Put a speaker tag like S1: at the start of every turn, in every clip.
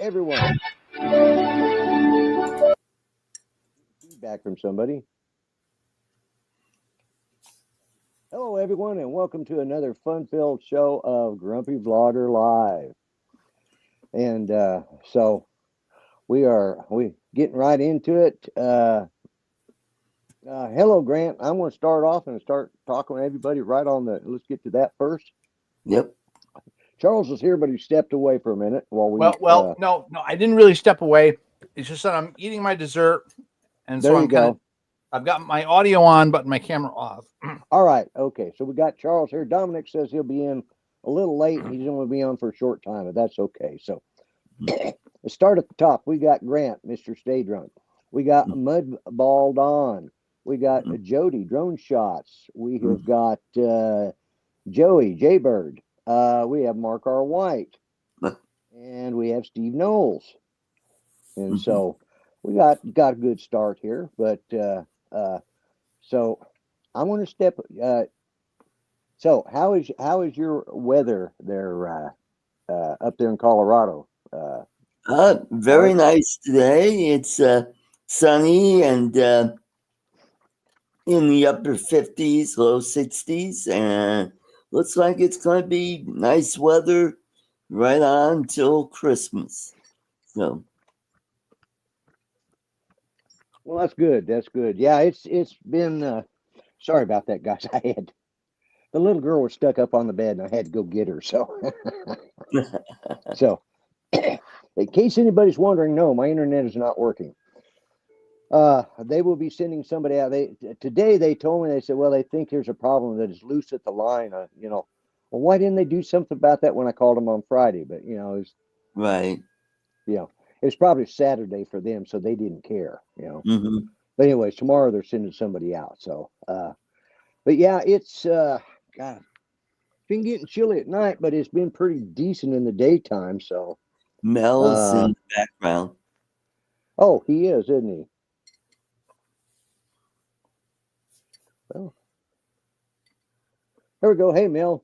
S1: everyone. Feedback from somebody. Hello, everyone, and welcome to another fun-filled show of Grumpy Vlogger Live. And so we getting right into it. Hello, Grant. I'm going to start off and start talking to everybody right on the. Let's get to that first.
S2: Yep.
S1: Charles is here, but he stepped away for a minute while we.
S3: No, I didn't really step away. It's just that I'm eating my dessert, and
S1: there
S3: so
S1: you go.
S3: I've got my audio on, but my camera off.
S1: All right. Okay. So we got Charles here. Dominic says he'll be in a little late. He's only be on for a short time, but that's okay. So let's start at the top. We got Grant, Mr. Stay Drunk. We got Mudball Don. We got Jody, Drone Shots. We have got Joey, Jaybird. We have Mark R. White. And we have Steve Knowles. And so we got a good start here, but so I'm going to step. So how is your weather there up there in Colorado?
S2: Very nice today. It's sunny and in the upper 50s, low 60s, and looks like it's going to be nice weather right on till Christmas. So.
S1: Well, that's good. That's good. Yeah, it's been. Sorry about that, guys. The little girl was stuck up on the bed, and I had to go get her. So, in case anybody's wondering, no, my internet is not working. They will be sending somebody out. Today they told me, they said, well, they think there's a problem that is loose at the line. Well, why didn't they do something about that when I called them on Friday? But it was
S2: right.
S1: It was probably Saturday for them, so they didn't care, But anyways, tomorrow they're sending somebody out. So, but yeah, it's God, it's been getting chilly at night, but it's been pretty decent in the daytime. So
S2: Mel's in the background.
S1: Oh, he is, isn't he? Well, there we go. Hey, Mel.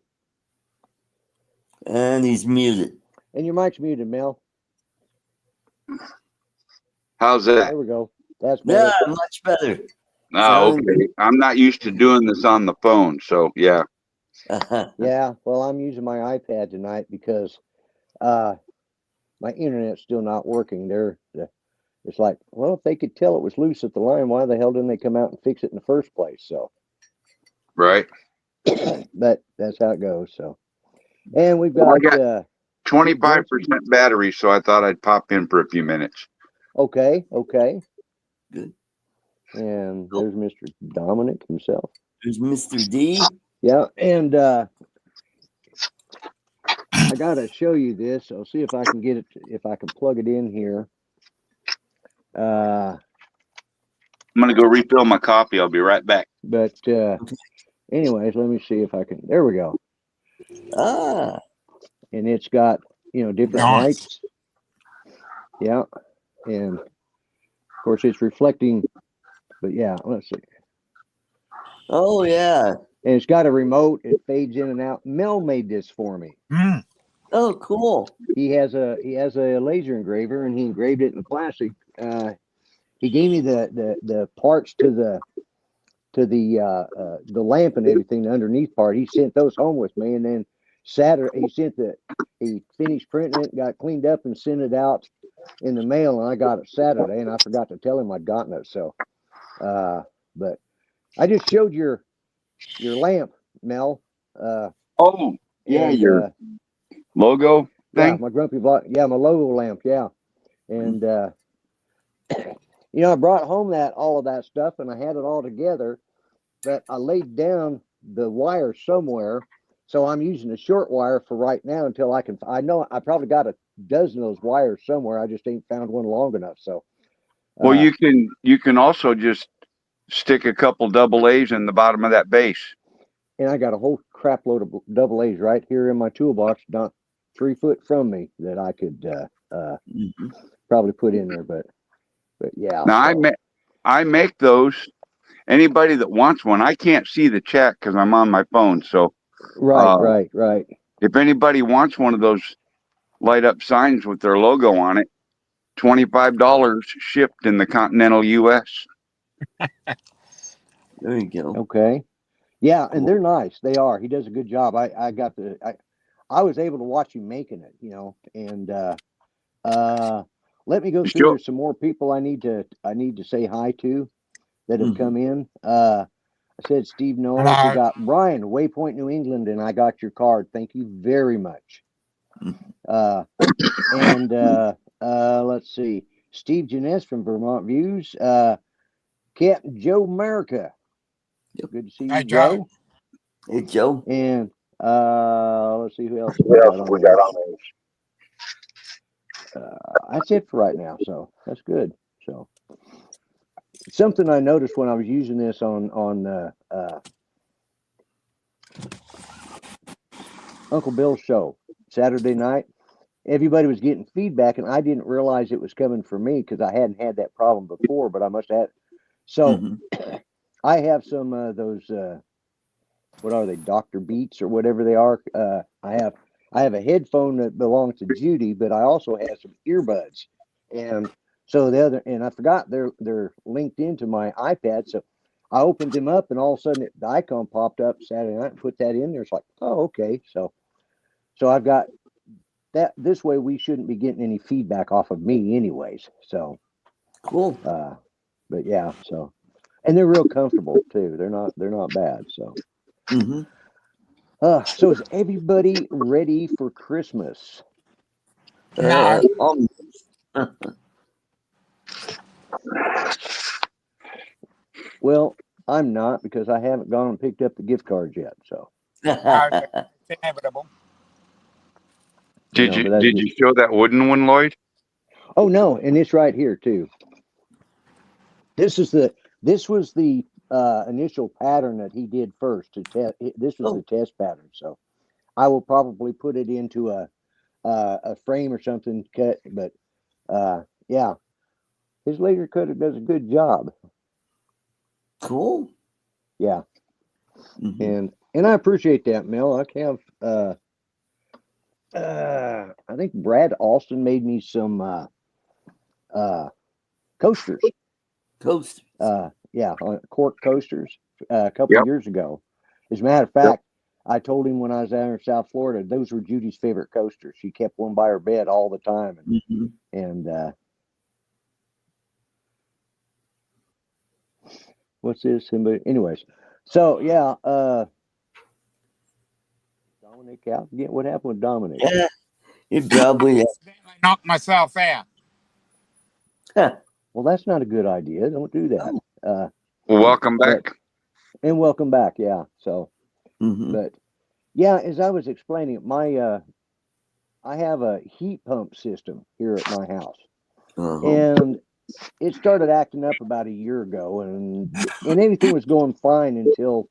S2: And he's muted.
S1: And your mic's muted, Mel.
S4: How's that?
S1: There we go. That's better.
S2: Yeah, much better.
S4: Oh, okay. I'm not used to doing this on the phone, so yeah.
S1: Yeah, well, I'm using my iPad tonight because my internet's still not working. It's like, well, if they could tell it was loose at the line, why the hell didn't they come out and fix it in the first place? So,
S4: right.
S1: But that's how it goes. So, and we've got
S4: 25% battery, so I thought I'd pop in for a few minutes.
S1: Okay.
S2: Good.
S1: And there's Mr. Dominic himself.
S2: There's Mr. D.
S1: Yeah, and I gotta show you this. I'll see if I can get it. If I can plug it in here.
S4: I'm gonna go refill my coffee. I'll be right back.
S1: But anyways, let me see if I can. There we go. And it's got different lights. Yeah, and of course it's reflecting. But yeah, let's see.
S2: Oh yeah.
S1: And it's got a remote. It fades in and out. Mel made this for me.
S2: Oh, cool.
S1: He has a laser engraver, and he engraved it in plastic. He gave me the parts to the lamp and everything, the underneath part. He sent those home with me, and then Saturday he finished printing it, got cleaned up, and sent it out in the mail. And I got it Saturday, and I forgot to tell him I'd gotten it. So, but I just showed your lamp, Mel.
S4: Oh yeah, your logo thing.
S1: Yeah, my grumpy block. Yeah, my logo lamp. Yeah, and I brought home all of that stuff, and I had it all together. But I laid down the wire somewhere, so I'm using a short wire for right now until I can. I know I probably got a dozen of those wires somewhere. I just ain't found one long enough. So,
S4: well, you can also just stick a couple double A's in the bottom of that base.
S1: And I got a whole crap load of double A's right here in my toolbox, not 3 foot from me, that I could probably put in there. But yeah.
S4: Now I make those. Anybody that wants one, I can't see the chat because I'm on my phone. So
S1: right.
S4: If anybody wants one of those light up signs with their logo on it. $25 shipped in the continental U.S.
S2: There you go.
S1: Okay. Yeah, and
S2: Cool.
S1: they're nice. They are. He does a good job. I was able to watch him making it, and let me go through.
S4: Sure.
S1: There's some more people I need to say hi to that have come in. I said Steve Knowles. We
S3: Hello.
S1: got Bryan, Waypoint, New England, and I got your card. Thank you very much. And let's see, Steve Janess from Vermont Views, Captain Joe America.
S2: Yep.
S1: Good to see you,
S3: Hi,
S1: Joe.
S2: Hey, Joe.
S1: And let's see who else we got on there. That's it for right now. So that's good. So something I noticed when I was using this on Uncle Bill's show Saturday night, everybody was getting feedback, and I didn't realize it was coming from me because I hadn't had that problem before, but I must have. So I have some of those. What are they? Dr. Beats or whatever they are. I have a headphone that belongs to Judy, but I also have some earbuds, and so I forgot they're linked into my iPad. So I opened them up, and all of a sudden the icon popped up Saturday night and put that in there. It's like, oh, okay. So I've got that. This way we shouldn't be getting any feedback off of me anyways. So
S2: Cool.
S1: but yeah, so, and they're real comfortable too. They're not bad. So so is everybody ready for Christmas?
S3: No.
S1: Well, I'm not, because I haven't gone and picked up the gift cards yet. So
S3: It's inevitable.
S4: Did
S1: but
S4: you show that wooden one, Lloyd?
S1: Oh no, and it's right here too. This was the initial pattern that he did first to test. This was the test pattern. So I will probably put it into a frame or something cut. But yeah, his laser cutter does a good job.
S2: Cool.
S1: Yeah. And I appreciate that, Mel. I have I think Brad Alston made me some coasters. Yeah, cork coasters a couple of years ago. As a matter of fact, I told him when I was out in South Florida, those were Judy's favorite coasters. She kept one by her bed all the time. And what's this? Anyways, so yeah, Dominic out again. What happened with Dominic?
S2: Yeah, he probably
S3: I knocked myself out.
S1: Well, that's not a good idea. Don't do that.
S4: Well, welcome back.
S1: And welcome back. Yeah. So, but yeah, as I was explaining, I have a heat pump system here at my house, and it started acting up about a year ago, and everything was going fine until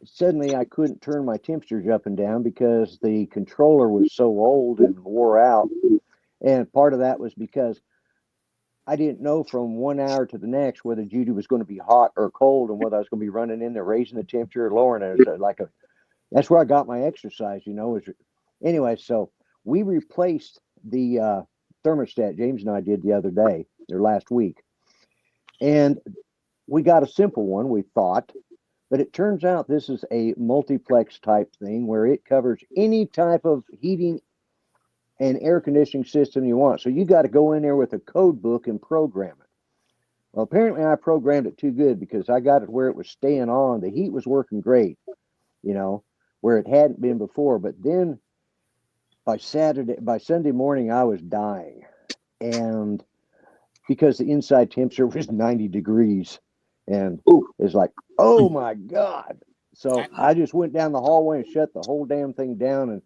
S1: suddenly I couldn't turn my temperatures up and down because the controller was so old and wore out. And part of that was because I didn't know from 1 hour to the next whether Judy was going to be hot or cold, and whether I was going to be running in there, raising the temperature or lowering it. So that's where I got my exercise, anyway. So we replaced the thermostat. James and I did the other day or last week, and we got a simple one, we thought, but it turns out this is a multiplex type thing where it covers any type of heating and air conditioning system you want. So you got to go in there with a code book and program it. Well, apparently I programmed it too good, because I got it where it was staying on. The heat was working great, where it hadn't been before. But then by Sunday morning, I was dying. And because the inside temperature was 90 degrees, and it's like, oh my God. So I just went down the hallway and shut the whole damn thing down. And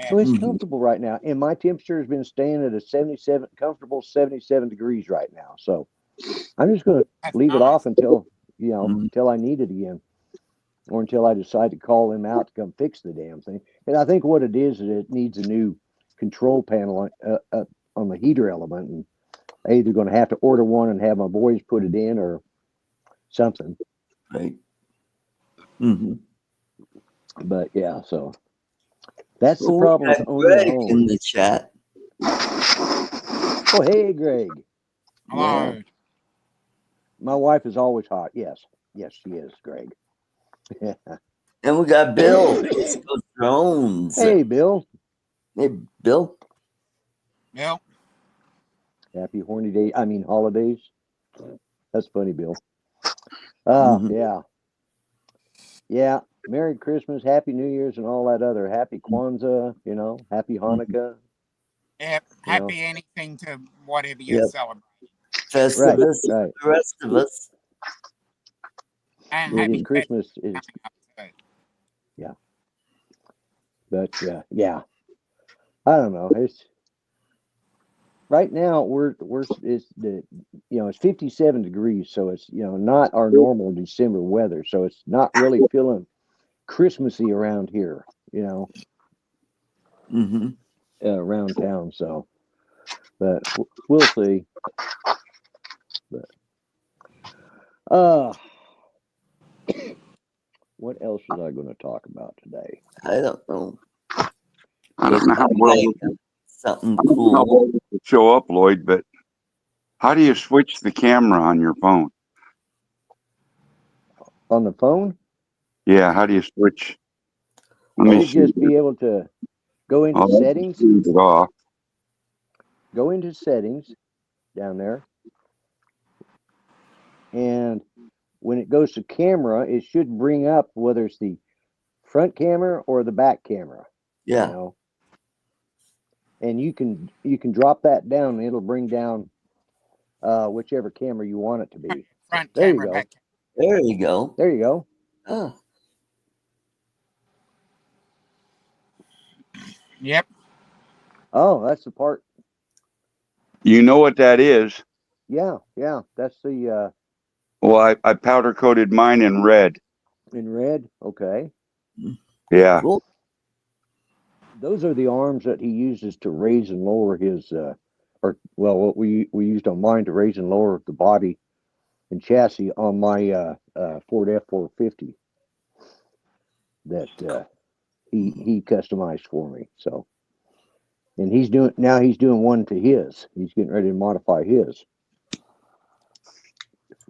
S1: so it's comfortable right now. And my temperature has been staying at a comfortable 77 degrees right now. So I'm just going to leave it off until, until I need it again, or until I decide to call him out to come fix the damn thing. And I think what it is it needs a new control panel on the heater element. And I'm either going to have to order one and have my boys put it in or something.
S2: Right.
S1: But yeah, so That's the
S2: Well, we
S1: problem with
S2: got
S1: owning a
S2: Greg
S1: home.
S2: in the chat.
S1: Oh, hey, Greg.
S5: Hello.
S1: My wife is always hot. Yes, she is, Greg.
S2: And we got Bill. Jones.
S1: Hey, Bill.
S2: Hey, Bill.
S5: Bill.
S1: Happy horny day. I mean, holidays. That's funny, Bill.
S2: Mhm.
S1: Yeah. Merry Christmas, Happy New Year's, and all that other. Happy Kwanzaa, Happy Hanukkah.
S5: Yep.
S1: You know.
S5: Happy anything to whatever you
S2: Yep.
S5: celebrate.
S2: Festivus.
S1: Right.
S2: The rest of us.
S5: And
S1: It
S5: happy
S1: is Christmas. Is
S5: coming up too.
S1: But yeah, I don't know. It's right now it's 57 degrees, so it's not our normal December weather, so it's not really feeling Christmassy around here,
S2: Mm-hmm.
S1: around town. So, but we'll see. But what else was I going to talk about today?
S2: I don't know.
S4: I don't know how well
S2: Something cool.
S4: it show up, Lloyd, but how do you switch the camera on your phone?
S1: On the phone?
S4: Yeah, how do you switch? Let
S1: You
S4: me
S1: should
S4: see.
S1: just be able to go into settings.
S4: Turn it off.
S1: Go into settings down there. And when it goes to camera, it should bring up whether it's the front camera or the back camera.
S2: Yeah.
S1: And you can drop that down and it'll bring down whichever camera you want it to be.
S5: Front
S1: There you
S5: camera,
S1: go.
S5: back camera.
S2: There you go.
S1: There you go.
S2: Oh.
S5: Yep.
S1: Oh, that's the part.
S4: You know what that is?
S1: Yeah. That's the
S4: Well, I powder coated mine in red.
S1: in red. Okay.
S4: Yeah.
S2: Cool.
S1: Those are the arms that he uses to raise and lower his what we used on mine to raise and lower the body and chassis on my Ford F450 that he customized for me. So, and he's doing one to his. He's getting ready to modify his.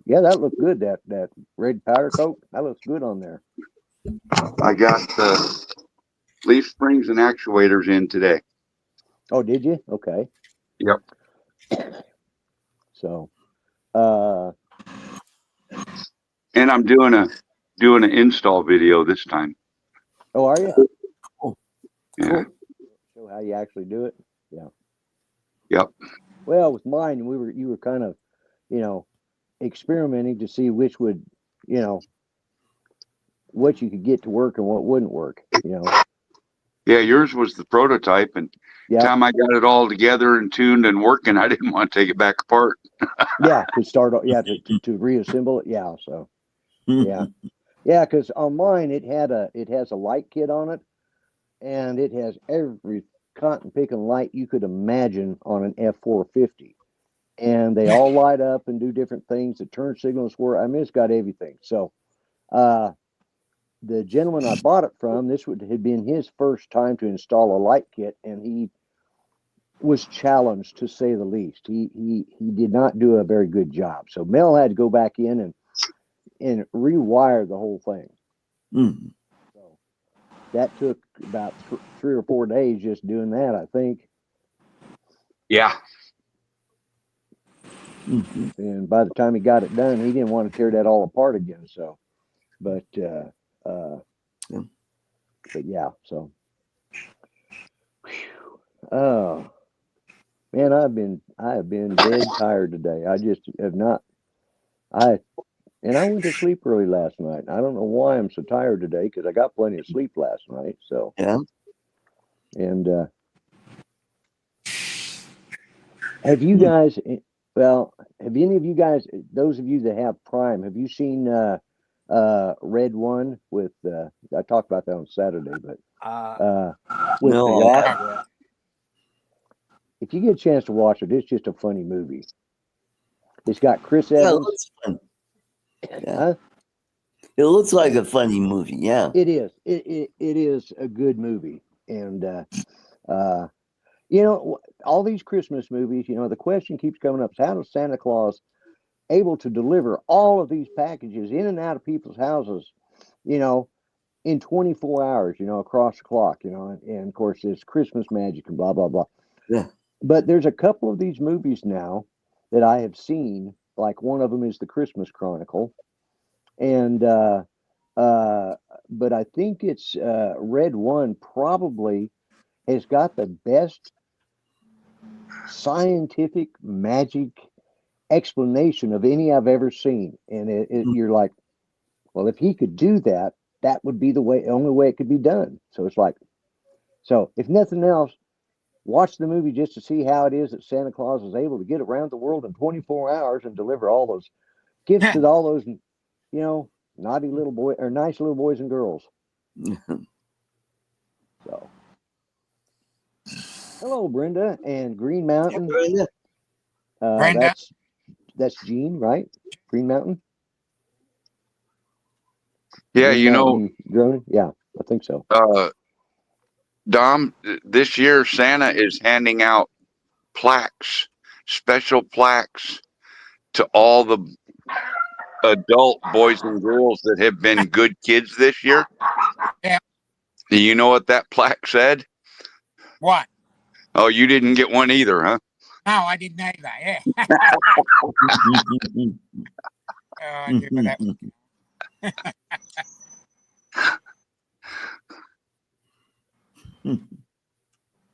S1: Yeah, that looked good. That red powder coat, that looks good on there.
S4: I got the leaf springs and actuators in today.
S1: Oh, did you? Okay.
S4: Yep.
S1: So,
S4: And I'm doing an install video this time.
S1: oh, are you?
S4: Yeah.
S2: Cool.
S1: Show how you actually do it. Yeah.
S4: Yep.
S1: Well, with mine, you were kind of, experimenting to see which would, what you could get to work and what wouldn't work.
S4: Yeah, yours was the prototype, and time I got it all together and tuned and working, I didn't want to take it back apart.
S1: Yeah, to start. Yeah, to reassemble it. Yeah. So. Yeah. Yeah, because on mine it has a light kit on it, and it has every cotton picking light you could imagine on an F450, and they all light up and do different things. The turn signals work. I mean, it's got everything. So, the gentleman I bought it from, this had been his first time to install a light kit, and he was challenged to say the least. He did not do a very good job. So Mel had to go back in and rewire the whole thing.
S2: Mm.
S1: So that took about 3 or 4 days just doing that, I think.
S4: Yeah.
S2: Mm-hmm.
S1: And by the time he got it done, he didn't want to tear that all apart again. So, but yeah. So, oh man, I have been dead tired today. I just have not. I went to sleep early last night. I don't know why I'm so tired today because I got plenty of sleep last night. So
S2: Yeah.
S1: and have you guys? Well, have any of you guys? Those of you that have Prime, have you seen Red One with? I talked about that on Saturday, but with
S2: No,
S1: The Rock. If you get a chance to watch it, it's just a funny movie. It's got Chris
S2: yeah, it
S1: Evans.
S2: looks fun. Yeah.
S1: Huh?
S2: It looks like a funny movie. Yeah.
S1: It is. It is a good movie. And you know, all these Christmas movies, you know, the question keeps coming up: how does Santa Claus able to deliver all of these packages in and out of people's houses, you know, in 24 hours, you know, across the clock, you know, and of course it's Christmas magic and blah, blah, blah.
S2: Yeah.
S1: But there's a couple of these movies now that I have seen, like one of them is The Christmas Chronicle. And, but I think it's Red One probably has got the best scientific magic explanation of any I've ever seen. And you're like, well, if he could do that, that would be the only way it could be done. So it's like, so if nothing else, watch the movie just to see how it is that Santa Claus is able to get around the world in 24 hours and deliver all those gifts to all those, you know, naughty little boy or nice little boys and girls. So, hello, Brenda and Green Mountain.
S2: Brenda.
S5: Brenda.
S1: That's Gene, right? Green Mountain.
S4: Yeah,
S1: Green
S4: you know,
S1: Mountain Drone? Yeah, I think so.
S4: Dom, this year Santa is handing out plaques, special plaques to all the adult boys and girls that have been good kids this year.
S5: Yeah.
S4: Do you know what that plaque said?
S5: What?
S4: Oh, you didn't get one either, huh?
S5: No, I didn't know that. Yeah. I knew that.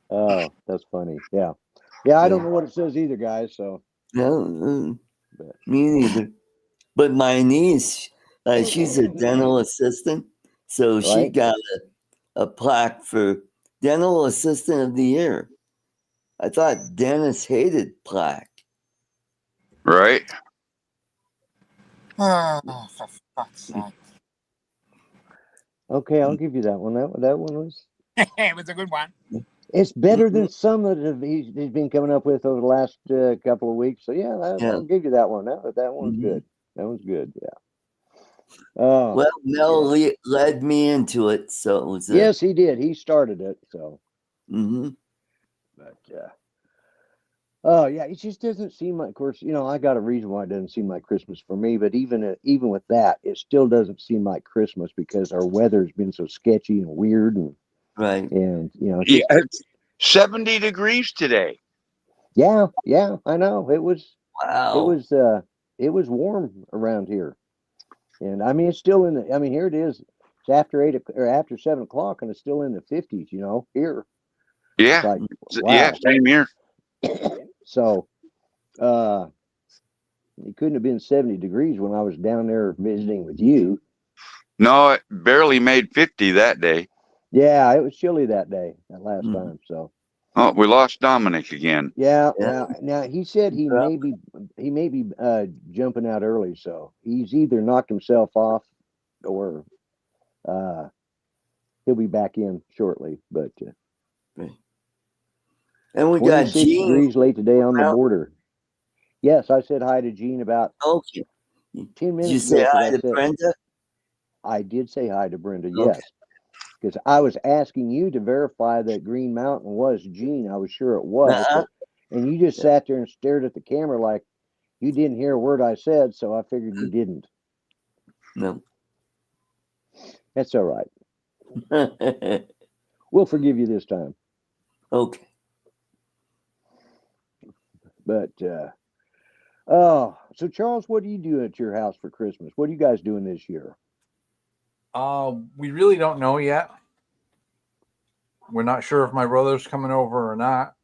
S1: Oh, that's funny. Yeah. Yeah, I don't know what it says either, guys. So
S2: No, me neither. But my niece, she's a dental assistant, so she
S1: Right.
S2: got a plaque for Dental Assistant of the Year. I thought dentists hated plaque.
S4: Right.
S5: Oh, for fuck's sake.
S1: Okay, I'll give you that one. That one was.
S5: It was a good one.
S1: It's better than some that he's been coming up with over the last couple of weeks. So yeah, I'll give you that one. That one's good. That one's good. Yeah. Oh,
S2: Well, Mel led me into it, so it was.
S1: Yes, he did. He started it. So. But oh yeah, it just doesn't seem like. Of course, you know, I got a reason why it doesn't seem like Christmas for me. But even with that, it still doesn't seem like Christmas because our weather's been so sketchy and weird and.
S2: Right.
S1: And you know,
S4: Yeah, it's 70 degrees today.
S1: Yeah, I know. It was it was warm around here. And I mean it's still in the here it is. It's after 8 or after 7 o'clock and it's still in the 50s, you know, here.
S4: Yeah.
S1: Like, wow.
S4: Yeah, same here.
S1: So it couldn't have been 70 degrees when I was down there visiting with you.
S4: No, it barely made 50 that day.
S1: Yeah, it was chilly that day, that last time. So
S4: oh, we lost Dominic again.
S1: Yeah. Now he said he may be jumping out early, so he's either knocked himself off or he'll be back in shortly. But
S2: and we got
S1: 26
S2: Gene
S1: degrees late today on the border. Yes, I said hi to Gene about 10 minutes
S2: Did you
S1: ago.
S2: say hi to Brenda?
S1: I did say hi to Brenda.
S2: Okay.
S1: Yes. Because I was asking you to verify that Green Mountain was Gene. I was sure it was. And you just sat there and stared at the camera like you didn't hear a word I said, so I figured you didn't.
S2: No.
S1: That's all right. We'll forgive you this time.
S2: Okay.
S1: But, so Charles, what do you do at your house for Christmas? What are you guys doing this year?
S3: We really don't know yet. We're not sure if my brother's coming over or not.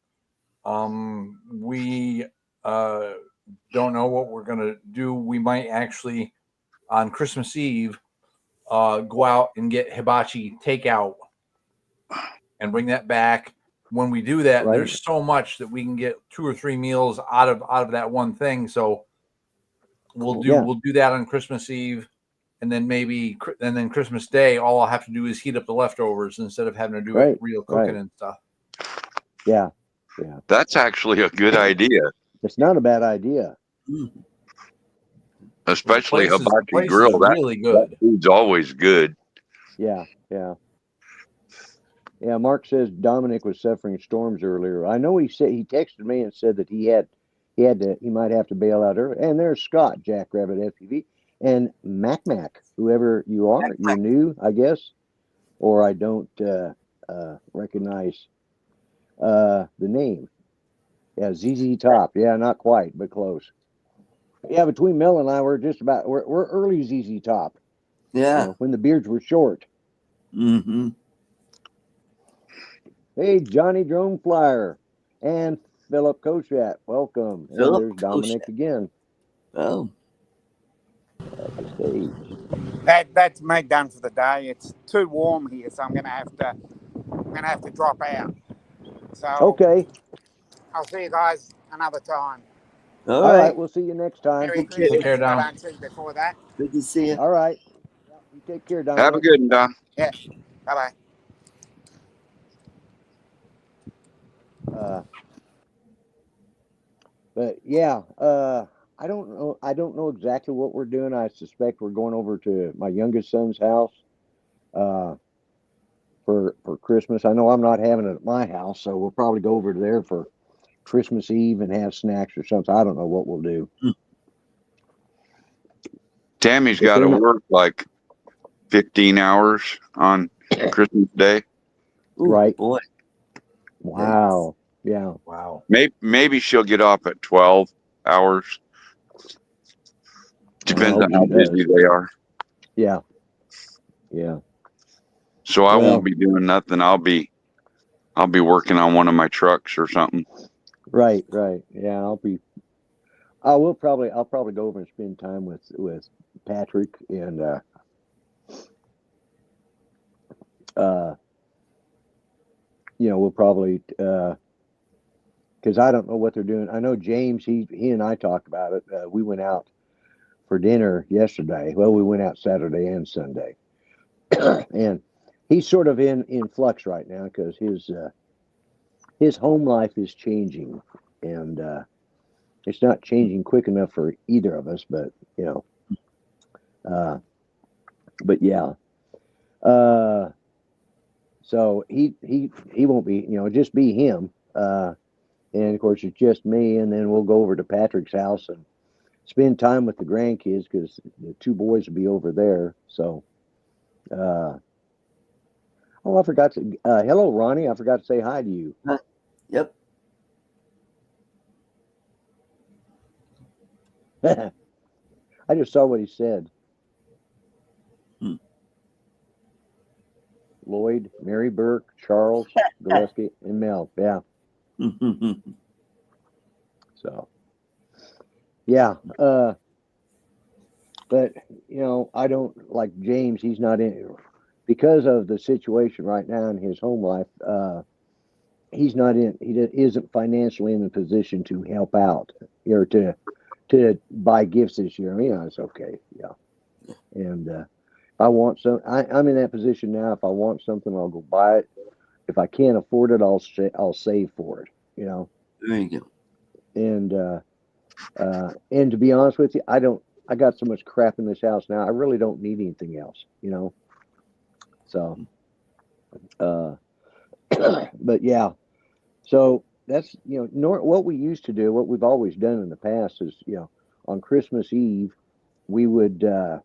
S3: We don't know what we're going to do. We might actually, on Christmas Eve, go out and get hibachi takeout and bring that back. When we do that, there's so much that we can get 2 or 3 meals out of that one thing. So we'll do that on Christmas Eve. And then then Christmas Day, all I'll have to do is heat up the leftovers instead of having to do it real cooking and stuff. Yeah.
S4: That's actually a good idea.
S1: It's not a bad idea.
S4: Especially hibachi grill.
S3: Really good.
S4: That food's always good.
S1: Yeah. Yeah, Mark says Dominic was suffering storms earlier. I know he said he texted me and said that he might have to bail out early. And there's Scott, Jackrabbit FPV, and Mac, whoever you are. You're new, I guess, or I don't recognize the name. Yeah, ZZ Top. Yeah, not quite, but close. Yeah, between Mel and I, we're early ZZ Top.
S2: Yeah.
S1: When the beards were short.
S2: Mm-hmm.
S1: Hey, Johnny Drone Flyer and Philip Koshat, welcome. And
S2: Philip
S1: there's Dominic
S2: Koshat.
S1: again
S2: Oh.
S1: at the stage.
S5: That's me done for the day. It's too warm here, so I'm gonna have to drop out. So
S1: Okay.
S5: I'll see you guys another time.
S2: All
S1: All right.
S2: right.
S1: We'll see you next time.
S5: Merry
S2: Take care.
S3: Take
S5: Christmas
S3: care,
S5: if I
S3: Dom.
S5: don't see you before that.
S2: Good to see you.
S1: All right. You take care,
S4: Have a
S1: Dominic.
S4: good one, Don.
S5: Yeah. Bye bye.
S1: But yeah, I don't know. I don't know exactly what we're doing. I suspect we're going over to my youngest son's house for Christmas. I know I'm not having it at my house, so we'll probably go over there for Christmas Eve and have snacks or something. I don't know what we'll do.
S4: Tammy's
S1: If
S4: got
S1: they're
S4: to
S1: not-
S4: work like 15 hours on Christmas Day.
S2: Ooh,
S1: Right.
S2: boy.
S1: Wow. Yeah.
S3: Wow.
S4: Maybe she'll get off at 12 hours. Depends
S1: I
S4: on
S1: hope
S4: how
S1: she does.
S4: busy they are.
S1: Yeah. Yeah.
S4: So I
S1: Well-
S4: won't be doing nothing. I'll be working on one of my trucks or something.
S1: Right. Yeah. I'll probably go over and spend time with Patrick and we'll probably because I don't know what they're doing. I know James, he and I talked about it. We went out for dinner yesterday. Well, we went out Saturday and Sunday, and he's sort of in flux right now because his home life is changing, and it's not changing quick enough for either of us. But but yeah. So he won't be, just be him. And of course, it's just me. And then we'll go over to Patrick's house and spend time with the grandkids because the two boys will be over there. So, I forgot to, hello, Ronnie. I forgot to say hi to you.
S2: Yep.
S1: I just saw what he said. Lloyd, Mary Burke, Charles, Gillespie, and Mel. Yeah. So, yeah. But, I don't like James. He's not in because of the situation right now in his home life. He isn't financially in a position to help out or to buy gifts this year. I mean, it's okay. Yeah. And, if I want I'm in that position now. If I want something, I'll go buy it. If I can't afford it, I'll save for it.
S2: There you go.
S1: And to be honest with you, I got so much crap in this house now. I really don't need anything else. So, but yeah. So that's what we used to do. What we've always done in the past is on Christmas Eve we would the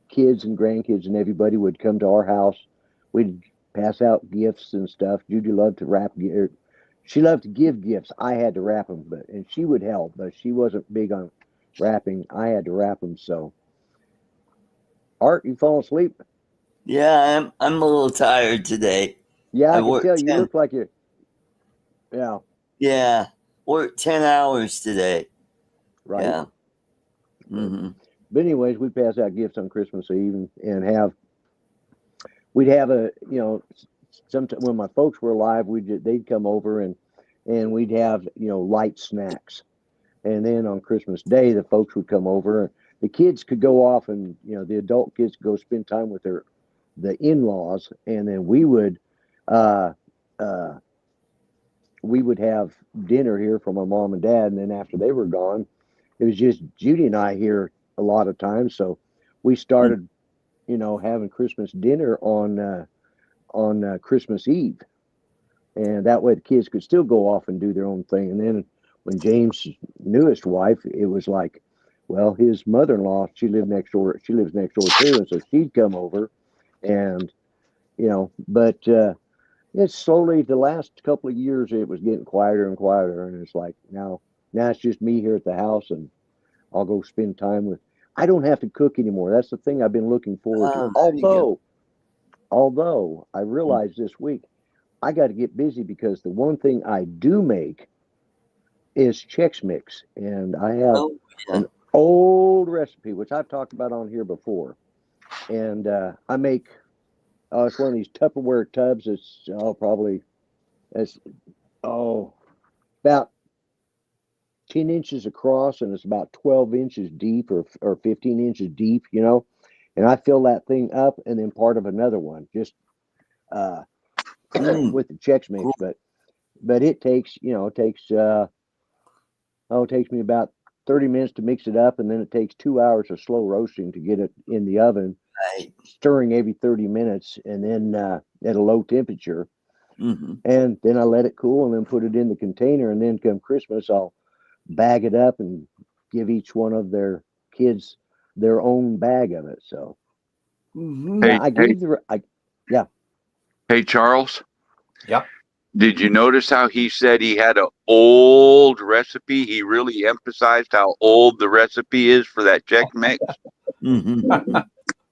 S1: kids and grandkids and everybody would come to our house. We'd pass out gifts and stuff. Judy loved to wrap. She loved to give gifts. I had to wrap them, and she would help, but she wasn't big on wrapping. I had to wrap them. So, Art, you fall asleep?
S2: Yeah, I'm a little tired today.
S1: Yeah, I can
S2: worked
S1: tell. You
S2: 10.
S1: look like you. Yeah.
S2: Yeah, worked 10 hours today.
S1: Right.
S2: Yeah. Mm-hmm.
S1: But anyways, we pass out gifts on Christmas Eve and we'd have sometime when my folks were alive, they'd come over and we'd have light snacks, and then on Christmas Day the folks would come over. The kids could go off and the adult kids could go spend time with the in-laws, and then we would have dinner here for my mom and dad, and then after they were gone, it was just Judy and I here a lot of times. So we started having Christmas dinner on on Christmas Eve, and that way the kids could still go off and do their own thing. And then when James' newest wife, it was like, well, his mother-in-law, she lives next door too, and so she'd come over, and but it's slowly, the last couple of years, it was getting quieter and quieter, and it's like now it's just me here at the house, and I'll go spend time with. I don't have to cook anymore. That's the thing I've been looking forward to.
S2: there you go.
S1: Although I realized this week I got to get busy, because the one thing I do make is Chex Mix, and I have
S2: Oh, yeah.
S1: an old recipe which I've talked about on here before, and I make. It's one of these Tupperware tubs. It's about 10 inches across, and it's about 12 inches deep, or 15 inches deep, and I fill that thing up, and then part of another one, just with the Chex Mix.
S2: Cool.
S1: But it takes it takes me about 30 minutes to mix it up, and then it takes 2 hours of slow roasting to get it in the oven,
S2: Right.
S1: stirring every 30 minutes, and then at a low temperature.
S2: Mm-hmm.
S1: And then I let it cool, and then put it in the container, and then come Christmas, I'll bag it up and give each one of their kids their own bag of it. So
S2: Mm-hmm.
S1: yeah, I gave
S4: Hey, Charles,
S3: Yep.
S4: did you notice how he said he had an old recipe? He really emphasized how old the recipe is for that Chex Mix.
S2: Mm-hmm.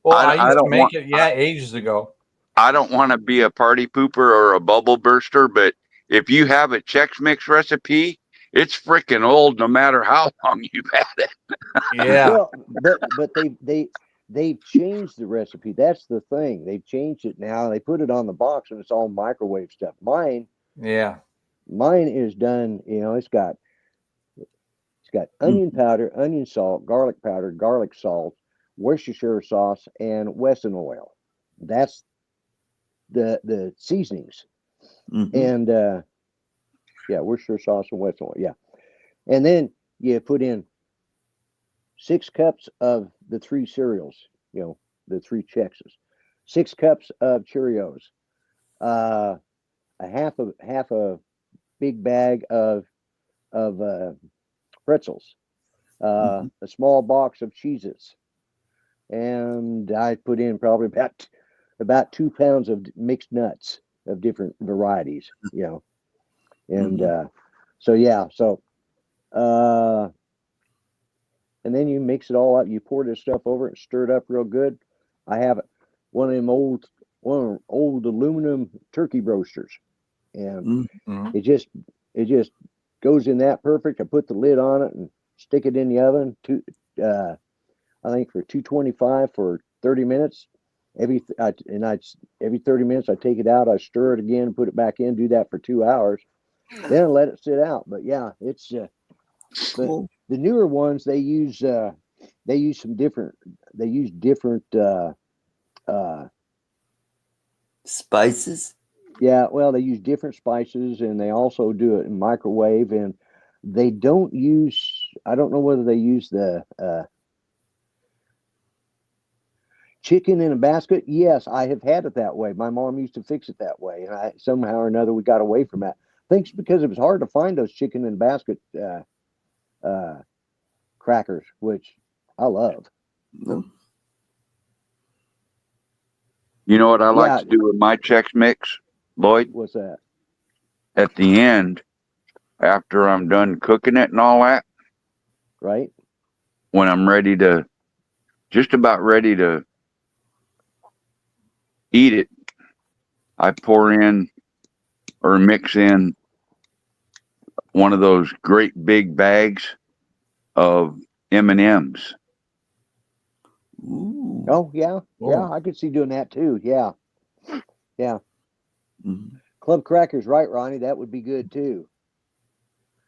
S3: Well,
S4: I
S3: I used
S4: don't
S3: to make
S4: want-
S3: it, ages ago.
S4: I don't want to be a party pooper or a bubble burster, but if you have a Chex Mix recipe, it's freaking old no matter how long you've had it.
S3: Yeah.
S1: well, but they've changed the recipe. That's the thing. They've changed it now. They put it on the box, and it's all microwave stuff. Mine
S3: Yeah.
S1: is done. It's got onion powder, onion salt, garlic powder, garlic salt, Worcestershire sauce, and Wesson oil. That's the seasonings.
S2: Mm-hmm.
S1: And Worcestershire sauce and Wesson oil. Yeah, and then you put in 6 cups of the 3 cereals. The 3 Chexes, 6 cups of Cheerios, a half a big bag of pretzels, a small box of Cheez-Its, and I put in probably about 2 pounds of mixed nuts of different varieties, and and then you mix it all up. You pour this stuff over it and stir it up real good. I have one of them old aluminum turkey roasters, and
S3: Mhm.
S1: it just goes in that perfect. I put the lid on it and stick it in the oven I think for 225 for 30 minutes. Every 30 minutes I take it out, I stir it again, put it back in, do that for 2 hours, then I let it sit out. But yeah, it's
S2: Cool.
S1: the newer ones, they use different
S2: Spices.
S1: yeah, well, they use different spices, and they also do it in microwave, and they don't use, I don't know whether they use the chicken in a basket. Yes, I have had it that way. My mom used to fix it that way, and I somehow or another we got away from that. I think it's because it was hard to find those chicken in a basket crackers, which I love.
S2: No.
S4: You know what I like
S1: Yeah.
S4: to do with my Chex Mix, Lloyd?
S1: What's that?
S4: At the end, after I'm done cooking it and all that,
S1: Right?
S4: when I'm just about ready to eat it, I pour in or mix in one of those great big bags of M&Ms.
S2: Ooh.
S1: Oh yeah, yeah.
S3: Oh.
S1: I could see doing that too. Yeah.
S2: Mhm.
S1: Club crackers, right, Ronnie? That would be good too.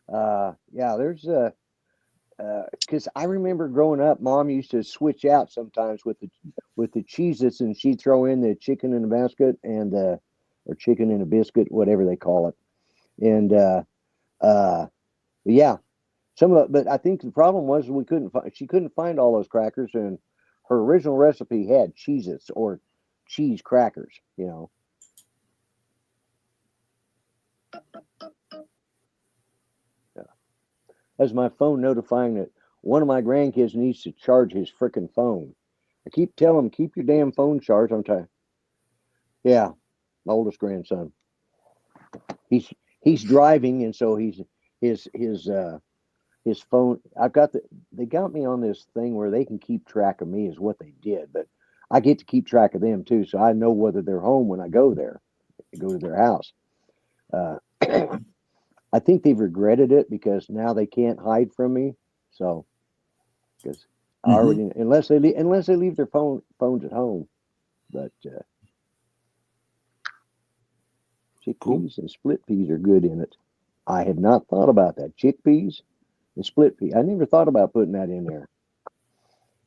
S1: Yeah, there's because I remember growing up, Mom used to switch out sometimes with the Cheez-Its, and she'd throw in the chicken in a basket and or chicken in a biscuit, whatever they call it. And yeah, but I think the problem was she couldn't find all those crackers, and her original recipe had Cheez-Its or cheese crackers, has my phone notifying that one of my grandkids needs to charge his frickin' phone. I keep telling him, keep your damn phone charged. I'm tired. Yeah, my oldest grandson. He's driving, and so his phone. They got me on this thing where they can keep track of me is what they did, but I get to keep track of them too, so I know whether they're home when I go there, go to their house. I think they've regretted it because now they can't hide from me. So, because I already, unless they leave their phones at home, but chickpeas and split peas are good in it. I had not thought about that. Chickpeas and split pea. I never thought about putting that in there.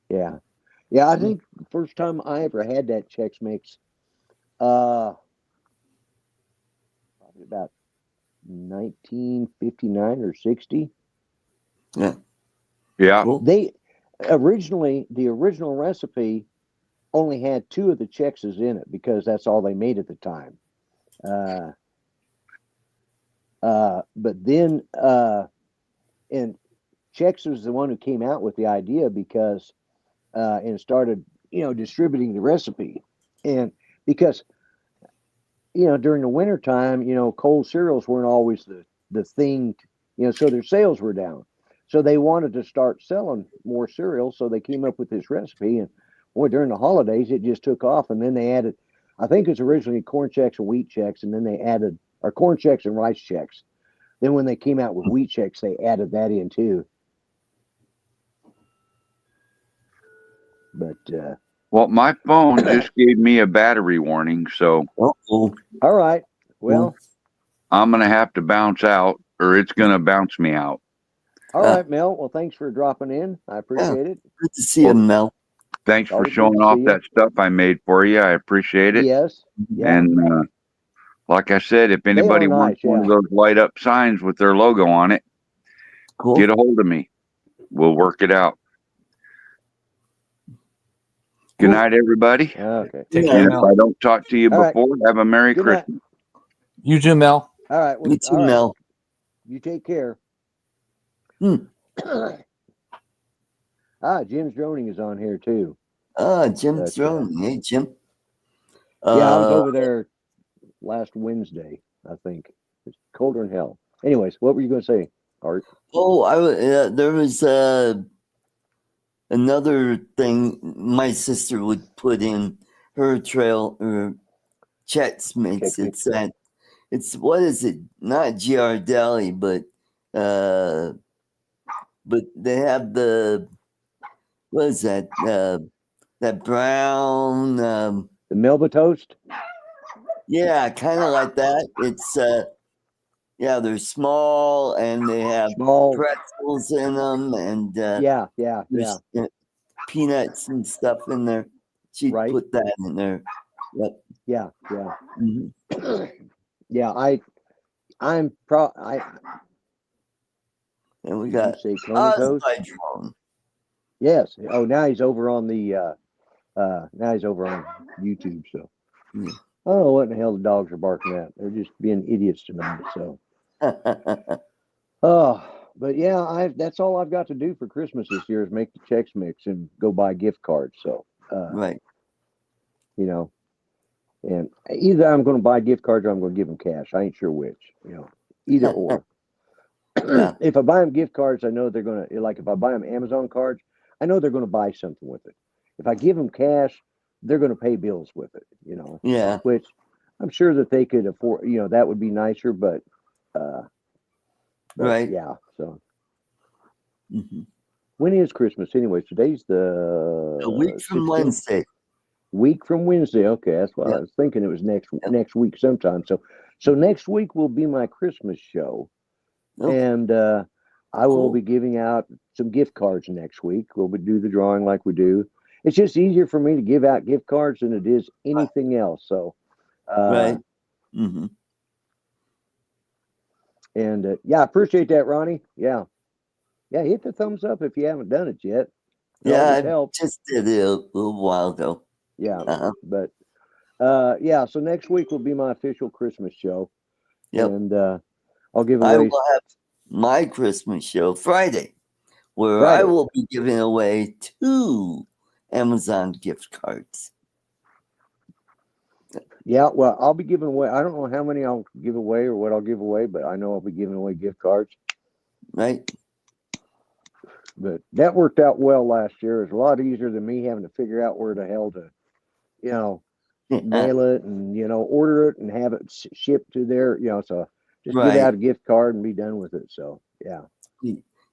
S1: Yeah. Yeah, I think the first time I ever had that Chex Mix, probably about 1959 or 60.
S2: Yeah.
S4: Yeah.
S2: Cool.
S1: The original recipe only had 2 of the Chexes in it because that's all they made at the time. But then, and Chex was the one who came out with the idea because, and started, distributing the recipe. And because, during the winter time, cold cereals weren't always the thing, so their sales were down. So they wanted to start selling more cereal. So they came up with this recipe, and boy, during the holidays, it just took off. And then they added, I think it's originally corn Chex and wheat Chex, and then they added, or corn Chex and rice Chex. Then when they came out with wheat Chex, they added that in too. But
S4: Well, my phone just gave me a battery warning, so
S2: Uh-oh.
S1: all right, well,
S4: I'm gonna have to bounce out, or it's gonna bounce me out.
S1: all right, Mel. Well, thanks for dropping in. I appreciate it.
S2: Good to see you, Mel.
S4: Thanks for
S1: Always good
S4: showing
S1: to
S4: off
S1: see you.
S4: that stuff I made for you. I appreciate it.
S1: Yes, yeah,
S4: And like I said, if anybody
S1: nice,
S4: wants one of
S1: yeah.
S4: those light up signs with their logo on it,
S2: Cool.
S4: get a hold of me. We'll work it out. Good night, everybody.
S1: Okay.
S3: Take
S2: Yeah.
S3: care,
S4: And if
S3: Mel.
S4: I don't talk to you
S1: All right.
S4: before, have a Merry
S1: Good night.
S4: Christmas.
S3: You too, Mel.
S1: All right. Well,
S2: You too,
S1: all right.
S2: Mel.
S1: You take care.
S2: Hmm.
S1: Jim's droning is on here too.
S2: Jim's droning. Hey, Jim.
S1: Yeah, I was over there last Wednesday, I think. It's colder than hell. Anyways, what were you going to say, Art?
S2: Oh, there was another thing my sister would put in her trail or Chex Mix.
S1: Chex Mix.
S2: It's what is it? Not Giardelli, but they have what is that? That brown.
S1: The Melba toast?
S2: Yeah, kind of like that. It's they're small and they have
S1: Small.
S2: pretzels in them, and
S1: Yeah.
S2: there's peanuts and stuff in there. She'd
S1: Right.
S2: put that in there. Yep.
S1: Yeah.
S2: Mhm.
S1: Yeah, I'm proud.
S2: And we
S1: You
S2: got
S1: say comatose?
S2: Osbydrone.
S1: Yes. Oh, now he's over on the now he's over on YouTube. So
S2: Yeah.
S1: I don't know what in the hell the dogs are barking at. They're just being idiots tonight. So but yeah, that's all I've got to do for Christmas this year is make the Chex Mix and go buy gift cards. So
S2: Right.
S1: And either I'm going to buy gift cards or I'm going to give them cash. I ain't sure which. Either or.
S2: Yeah.
S1: If I buy them gift cards, I know they're going to, like if I buy them Amazon cards, I know they're going to buy something with it. If I give them cash, they're going to pay bills with it,
S2: Yeah.
S1: which I'm sure that they could afford, that would be nicer, but
S2: Right.
S1: yeah. So
S2: Mm-hmm.
S1: when is Christmas anyways? Today's
S2: A week from
S1: 16th?
S2: Wednesday.
S1: Week from Wednesday. Okay. That's what I was thinking. It was next week sometime. So next week will be my Christmas show.
S2: Okay.
S1: And I will
S2: Cool.
S1: be giving out some gift cards next week. We'll do the drawing like we do. It's just easier for me to give out gift cards than it is anything else. So,
S2: Right. Mm-hmm.
S1: And I appreciate that, Ronnie. Yeah, hit the thumbs up if you haven't done it yet. It
S2: Yeah,
S1: always
S2: I
S1: helps.
S2: just did it a little while ago.
S1: Yeah,
S2: Uh-huh.
S1: but so next week will be my official Christmas show.
S2: Yep.
S1: And I'll give
S2: I
S1: away.
S2: will have my Christmas show Friday, where I
S1: Friday.
S2: will be giving away 2 Amazon gift cards.
S1: Yeah, well, I'll be giving away. I don't know how many I'll give away or what I'll give away, but I know I'll be giving away gift cards.
S2: Right?
S1: But that worked out well last year. It's a lot easier than me having to figure out where the hell to, mail it and order it and have it shipped to there. So just give
S2: Right.
S1: out a gift card and be done with it. So yeah.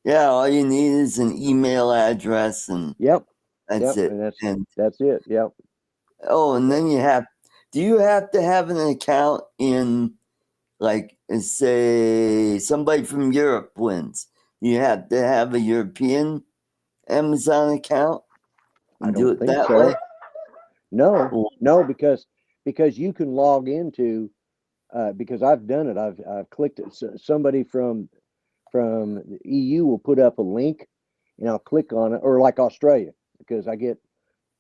S2: Yeah, all you need is an email address and
S1: Yep.
S2: that's it.
S1: And that's it. Yep.
S2: Oh, and then do you have to have an account in, like, say somebody from Europe wins? You have to have a European Amazon account and
S1: I
S2: do
S1: don't
S2: it
S1: think
S2: that
S1: so.
S2: way?
S1: No, because you can log into because I've done it. I've clicked it. So somebody from the EU will put up a link, and I'll click on it, or like Australia, because I get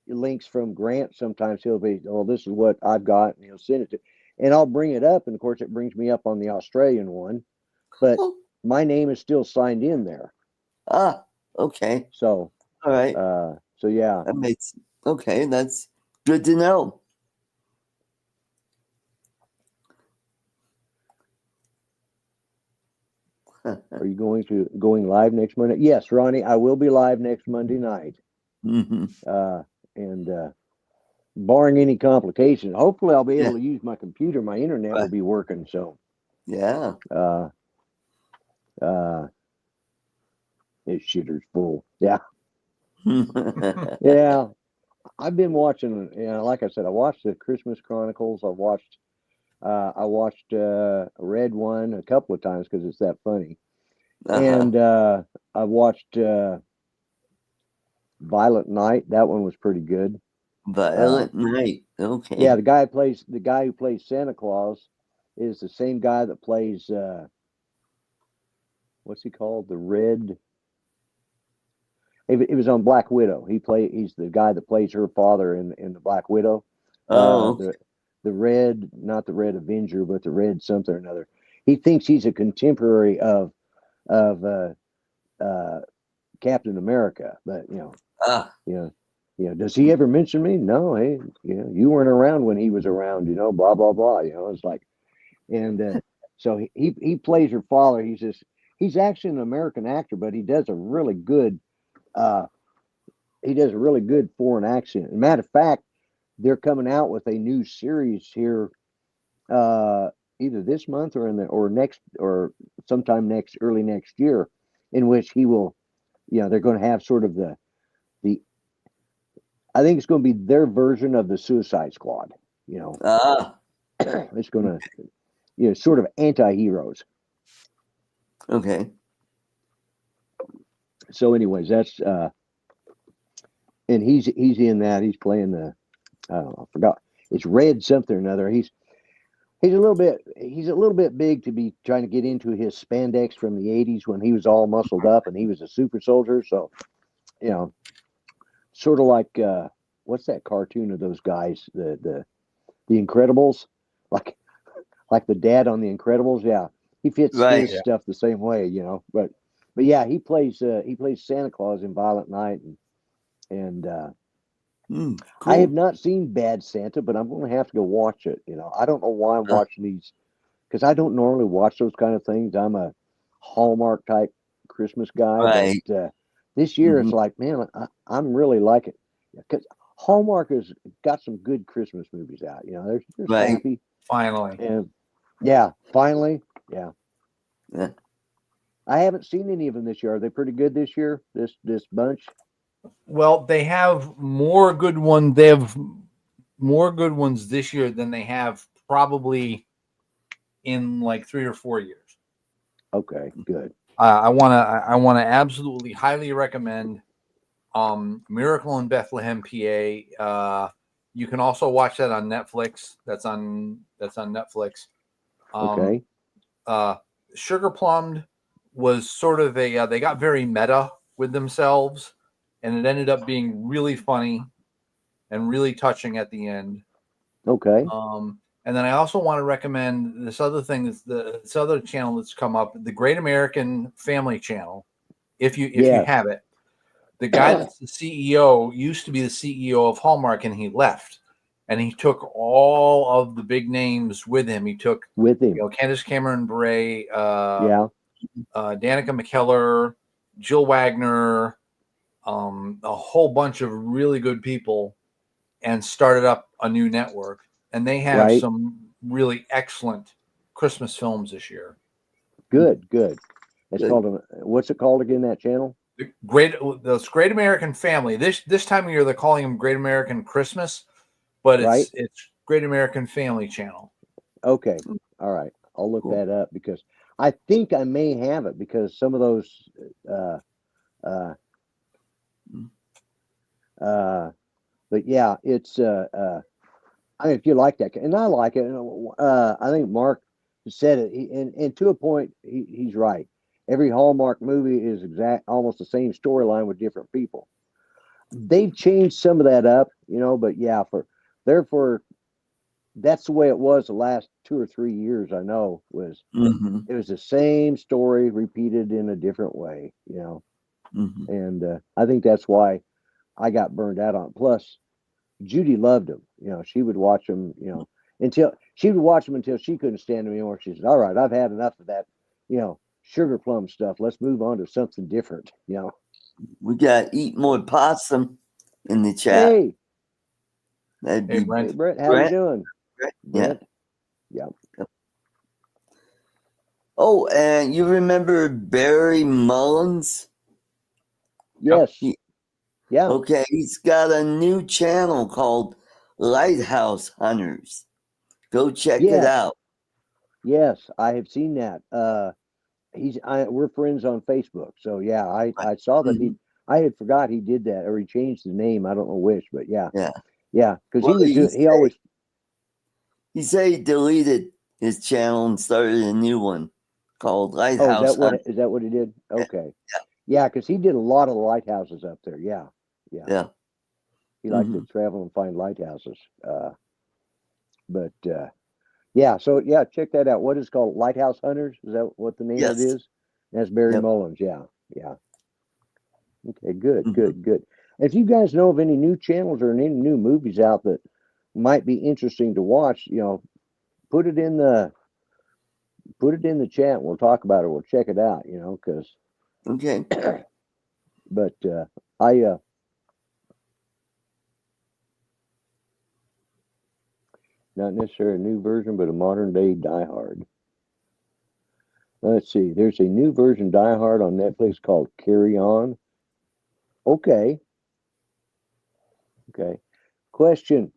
S1: links from Grant. Sometimes he'll be, oh, this is what I've got, and he'll send it to, and I'll bring it up, and of course it brings me up on the Australian one, but
S2: Oh,
S1: my name is still signed in there.
S2: Okay.
S1: So,
S2: All right.
S1: so yeah.
S2: That makes okay. That's good to know.
S1: Are you going live next Monday? Yes, Ronnie, I will be live next Monday night.
S2: Mm-hmm.
S1: And barring any complications, hopefully I'll be able to use my computer. My internet will be working. So
S2: yeah.
S1: His shitter's full. Yeah. Yeah. I've been watching, like I said, I watched the Christmas Chronicles. I watched Red One a couple of times because it's that funny. And I watched Violent Night. That one was pretty good.
S2: Violent Night. Okay.
S1: Yeah, the guy who plays Santa Claus is the same guy that plays what's he called? The Red. It was on Black Widow. He's the guy that plays her father in the Black Widow. The Red, not the Red Avenger, but the Red something or another. He thinks he's a contemporary of Captain America, but does he ever mention me? No, hey, you weren't around when he was around, blah blah blah. It's like, and so he plays her father. He's actually an American actor, but he does a really good foreign accent. As a matter of fact, they're coming out with a new series here, either this month or next or sometime early next year, in which he will, they're going to have sort of the I think it's going to be their version of the Suicide Squad. It's going to, sort of anti-heroes.
S2: Okay.
S1: So, anyways, that's and he's in that. He's playing I don't know, I forgot. It's Red something or another. He's a little bit big to be trying to get into his spandex from the 80s when he was all muscled up and he was a super soldier. So, sort of like what's that cartoon of those guys, the Incredibles, like the dad on the Incredibles. Yeah, he fits his stuff the same way, But yeah, he plays Santa Claus in Violent Night, and
S2: cool.
S1: I have not seen Bad Santa, but I'm going to have to go watch it. I don't know why I'm watching these, because I don't normally watch those kind of things. I'm a Hallmark type Christmas guy, but this year it's like, man, I'm really liking it, because Hallmark has got some good Christmas movies out. They're happy.
S3: Finally.
S1: And yeah, finally. Yeah. I haven't seen any of them this year. Are they pretty good this year? This bunch?
S3: Well, they have more good ones. They have more good ones this year than they have probably in like 3 or 4 years.
S1: Okay, good.
S3: I want to absolutely highly recommend Miracle in Bethlehem, PA. You can also watch that on Netflix. That's on Netflix.
S1: Okay.
S3: Sugar Plumbed was sort of they got very meta with themselves, and it ended up being really funny and really touching at the end.
S1: Okay.
S3: And then I also want to recommend this other thing. This other channel that's come up, the Great American Family Channel. If you
S1: Yes.
S3: have it, the guy that's the CEO used to be the CEO of Hallmark, and he left, and he took all of the big names with him. He took
S1: with him.
S3: Candace Cameron Bure,
S1: Yeah.
S3: Danica McKellar, Jill Wagner, a whole bunch of really good people, and started up a new network. And they have
S1: Right.
S3: some really excellent Christmas films this year.
S1: Good. It's
S2: Good.
S1: called what's it called again? That channel?
S3: The Great American Family. This time of year they're calling them Great American Christmas, but
S1: Right.
S3: it's Great American Family Channel.
S1: Okay. All right. I'll look that up because I think I may have it because some of those but yeah, it's I mean, if you like that, and I like it, I think Mark said it, and to a point, he's right. Every Hallmark movie is almost the same storyline with different people. They've changed some of that up, but yeah, that's the way it was the last 2 or 3 years. I know it was the same story repeated in a different way, and I think that's why I got burned out on it. Plus, Judy loved them. She would watch them, until she couldn't stand them anymore. She said, "All right, I've had enough of that, sugar plum stuff. Let's move on to something different."
S2: We got Eat More Possum in the chat.
S1: Hey,
S2: That'd
S3: Hey,
S2: be
S3: Brent.
S1: hey, Brett, how
S2: Brent?
S1: you doing?
S2: Brent?
S1: Yeah.
S2: Oh, and you remember Barry Mullins?
S1: Yes. Yeah.
S2: Okay, he's got a new channel called Lighthouse Hunters. Go check it out.
S1: Yes, I have seen that. We're friends on Facebook, so yeah, I saw that I had forgot he did that, or he changed his name. I don't know which, but yeah, because
S2: Well, he said he deleted his channel and started a new one called Lighthouse.
S1: Is that what he did? Okay, yeah, because he did a lot of lighthouses up there. Yeah. He liked to travel and find lighthouses. So check that out. What is it called? Lighthouse Hunters? Is that what the name of it is? That's Barry Mullins. Yeah. Okay, good. If you guys know of any new channels or any new movies out that might be interesting to watch, put it in the chat. We'll talk about it. We'll check it out. Because
S2: okay.
S1: But not necessarily a new version, but a modern day Die Hard. Let's see. There's a new version Die Hard on Netflix called Carry On. Okay. Question.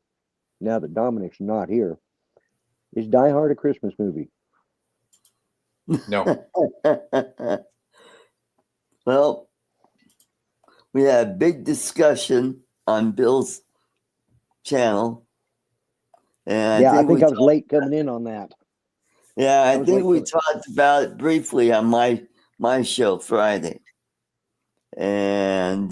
S1: Now that Dominic's not here, is Die Hard a Christmas movie?
S3: No.
S2: Well, we had a big discussion on Bill's channel. And
S1: I think I was late coming in on that.
S2: Yeah, I think we talked about it briefly on my show Friday. And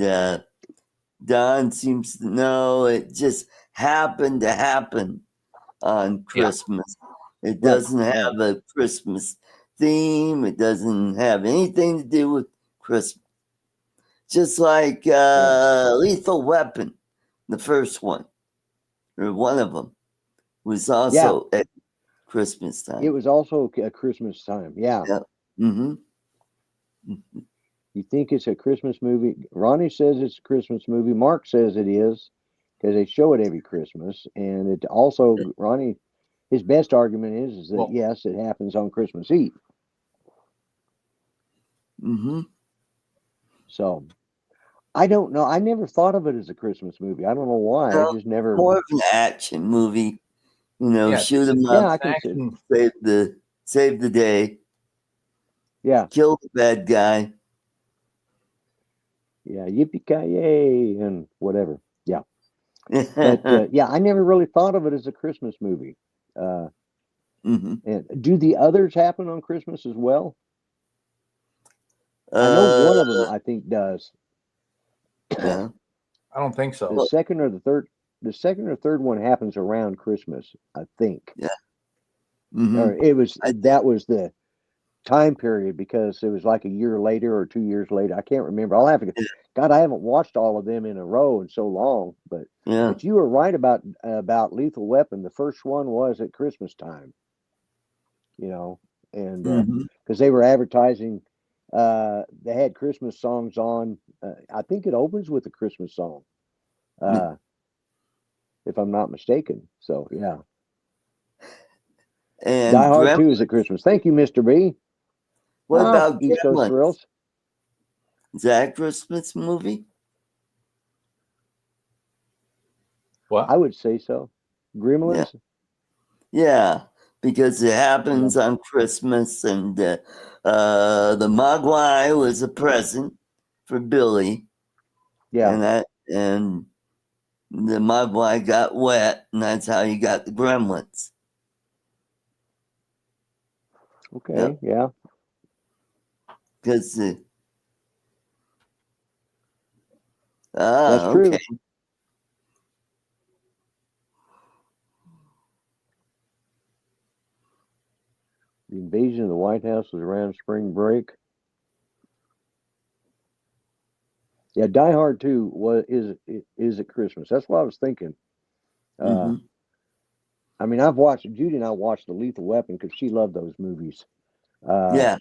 S2: Don seems to know it just happened to happen on Christmas. It doesn't have a Christmas theme. It doesn't have anything to do with Christmas. Just like Lethal Weapon, the first one, or one of them, was also at Christmas time.
S1: It was also a Christmas time. Yeah.
S2: Mm-hmm.
S1: You think it's a Christmas movie? Ronnie says it's a Christmas movie. Mark says it is because they show it every Christmas. And it also, Ronnie, his best argument is that yes, it happens on Christmas Eve.
S2: Mm-hmm.
S1: So I don't know. I never thought of it as a Christmas movie. I don't know why. I just never.
S2: More of an action movie. Shoot them up.
S1: I can
S2: save the day.
S1: Yeah.
S2: Kill the bad guy.
S1: Yeah. Yippee-ki-yay and whatever. Yeah. But I never really thought of it as a Christmas movie. And do the others happen on Christmas as well? I know one of them I think does.
S2: Yeah.
S3: I don't think so.
S1: The second or third one happens around Christmas, I think.
S2: Yeah. Mhm.
S1: Or it was
S2: I
S1: that was the time period because it was like a year later or 2 years later. I can't remember. I'll have to.
S2: Yeah.
S1: God, I haven't watched all of them in a row in so long.
S2: Yeah.
S1: But you were right about Lethal Weapon. The first one was at Christmas time. You know, and
S2: Mhm.
S1: because they were advertising, they had Christmas songs on. I think it opens with a Christmas song, uh, if I'm not mistaken. So yeah, Die
S2: And
S1: Hard 2 is
S2: Gremlins.
S1: at Christmas. Thank you, Mr. B.
S2: What about
S1: East Coast
S2: Gremlins?
S1: Thrills.
S2: Is that a Christmas movie?
S3: What?
S1: I would say so. Gremlins.
S2: Yeah, because it happens on Christmas, and the Mogwai was a present for Billy,
S1: Yeah.
S2: and the Mogwai got wet, and that's how you got the Gremlins.
S1: Okay.
S2: Yep.
S1: Yeah.
S2: Because
S1: That's true.
S2: okay.
S1: The invasion of the White House was around spring break. Yeah, Die Hard 2 is at Christmas. That's what I was thinking.
S2: Hmm.
S1: I mean, Judy and I watched The Lethal Weapon because she loved those movies.
S2: Yeah,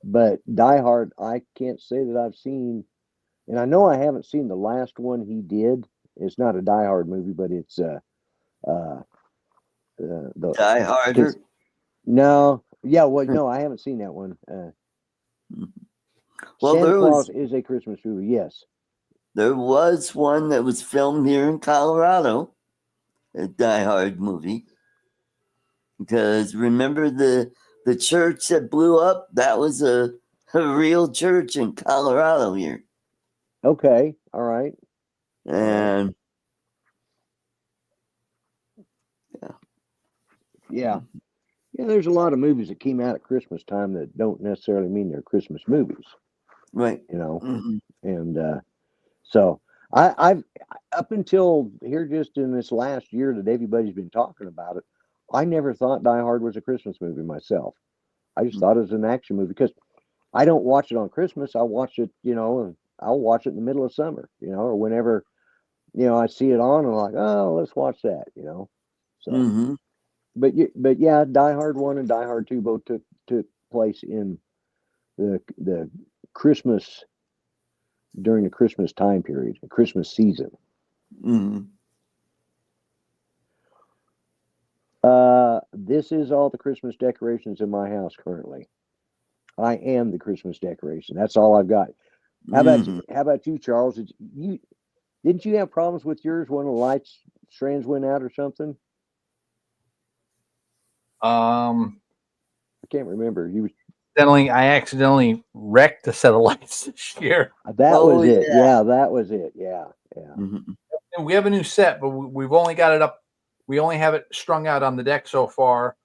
S1: But Die Hard, I can't say that I've seen, and I know I haven't seen the last one he did. It's not a Die Hard movie, but it's the
S2: Die Harder.
S1: no, yeah, well, no, I haven't seen that one.
S2: Well,
S1: Santa Claus is a Christmas movie, yes.
S2: there was one that was filmed here in Colorado, a Die Hard movie. Because remember the church that blew up? That was a real church in Colorado here.
S1: Okay, all right.
S2: And
S1: Yeah. Yeah, there's a lot of movies that came out at Christmas time that don't necessarily mean they're Christmas movies,
S2: right.
S1: you know.
S2: Mm-hmm.
S1: And so I've up until here just in this last year that everybody's been talking about it, I never thought Die Hard was a Christmas movie myself. I just thought it was an action movie because I don't watch it on Christmas. I watch it, and I'll watch it in the middle of summer, or whenever, I see it on and I'm like, oh, let's watch that, So
S2: Mm-hmm.
S1: but yeah, Die Hard 1 and Die Hard 2 both took place in the Christmas during the Christmas time period, the Christmas season.
S2: Mm-hmm.
S1: This is all the Christmas decorations in my house currently. I am the Christmas decoration. That's all I've got. How about you, Charles? Didn't you have problems with yours when the lights strands went out or something? I can't remember.
S3: I accidentally wrecked a set of lights this year.
S1: That
S2: Oh,
S1: was it.
S2: yeah.
S1: Yeah, that was it. Yeah.
S2: Mm-hmm.
S3: And we have a new set, but we've only got it up. We only have it strung out on the deck so far.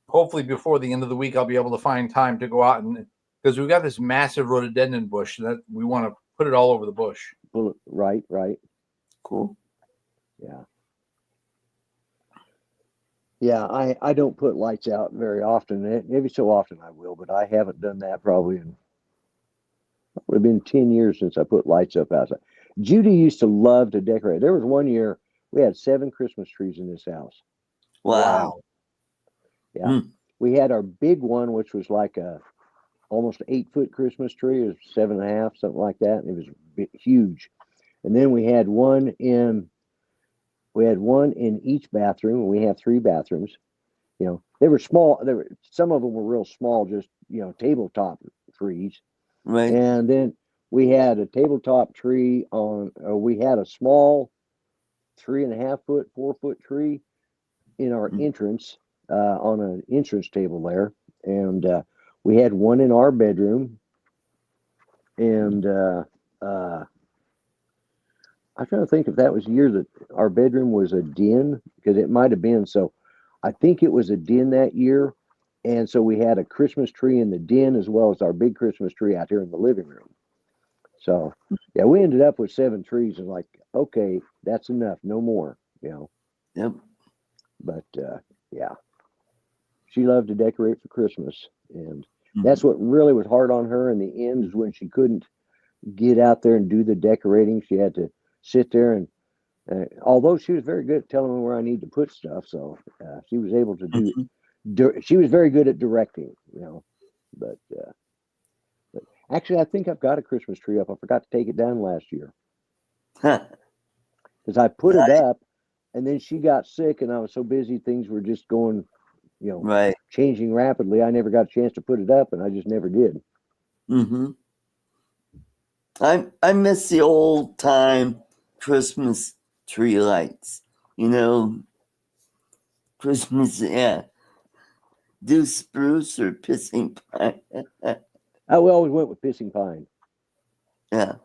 S3: Hopefully before the end of the week, I'll be able to find time to go out because we've got this massive rhododendron bush that we want to put it all over the bush.
S1: Right.
S2: Cool.
S1: Yeah. Yeah, I don't put lights out very often. Every so often I will, but I haven't done that probably in it would have been 10 years since I put lights up outside. Judy used to love to decorate. There was one year we had 7 Christmas trees in this house.
S2: Wow.
S1: Yeah. We had our big one, which was like a almost 8-foot Christmas tree. It was 7.5, something like that. And it was huge. And then we had one in each bathroom. And we have 3 bathrooms. They were small. Some of them were real small, just tabletop trees.
S2: Right.
S1: And then we had a tabletop tree we had a small 3.5-foot, 4-foot tree in our entrance on an entrance table there. And we had one in our bedroom. And I'm trying to think if that was the year that our bedroom was a den, because it might have been. So I think it was a den that year. And so we had a Christmas tree in the den as well as our big Christmas tree out here in the living room. So yeah, we ended up with 7 trees and like, okay, that's enough, no more,
S2: Yep.
S1: But Yeah. She loved to decorate for Christmas. And that's what really was hard on her in the end, is when she couldn't get out there and do the decorating. She had to sit there and, although she was very good at telling me where I need to put stuff, so she was able to do. She was very good at directing, But actually, I think I've got a Christmas tree up. I forgot to take it down last year because I put it up, and then she got sick, and I was so busy, things were just going,
S2: Right.
S1: changing rapidly. I never got a chance to put it up, and I just never did.
S2: I miss the old time Christmas tree lights. Christmas, yeah. Do spruce or pissing pine.
S1: I always went with pissing pine.
S2: Yeah.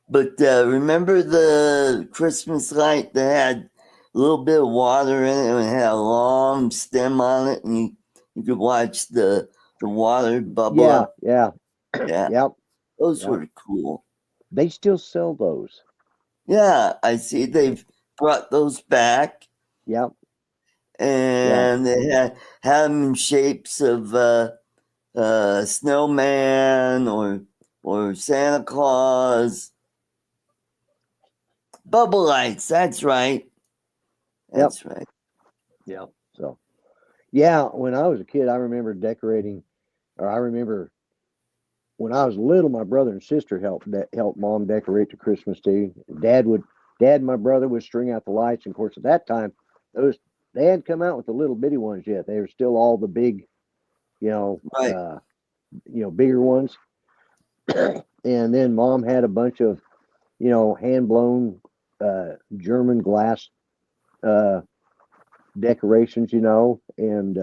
S2: But remember the Christmas light that had a little bit of water in it and it had a long stem on it, and you could watch the water bubble up?
S1: Yeah.
S2: Yeah. Those were cool.
S1: They still sell those.
S2: Yeah, I see they've brought those back.
S1: Yep.
S2: And they had them in shapes of snowman or Santa Claus. Bubble lights, that's right. That's right.
S1: Yeah. So, yeah, when I was a kid, I remember decorating, or I remember when I was little, my brother and sister helped mom decorate the Christmas tree. Dad and my brother would string out the lights. And of course, at that time, they hadn't come out with the little bitty ones yet. They were still all the big, bigger ones. And then mom had a bunch of, hand blown German glass decorations, and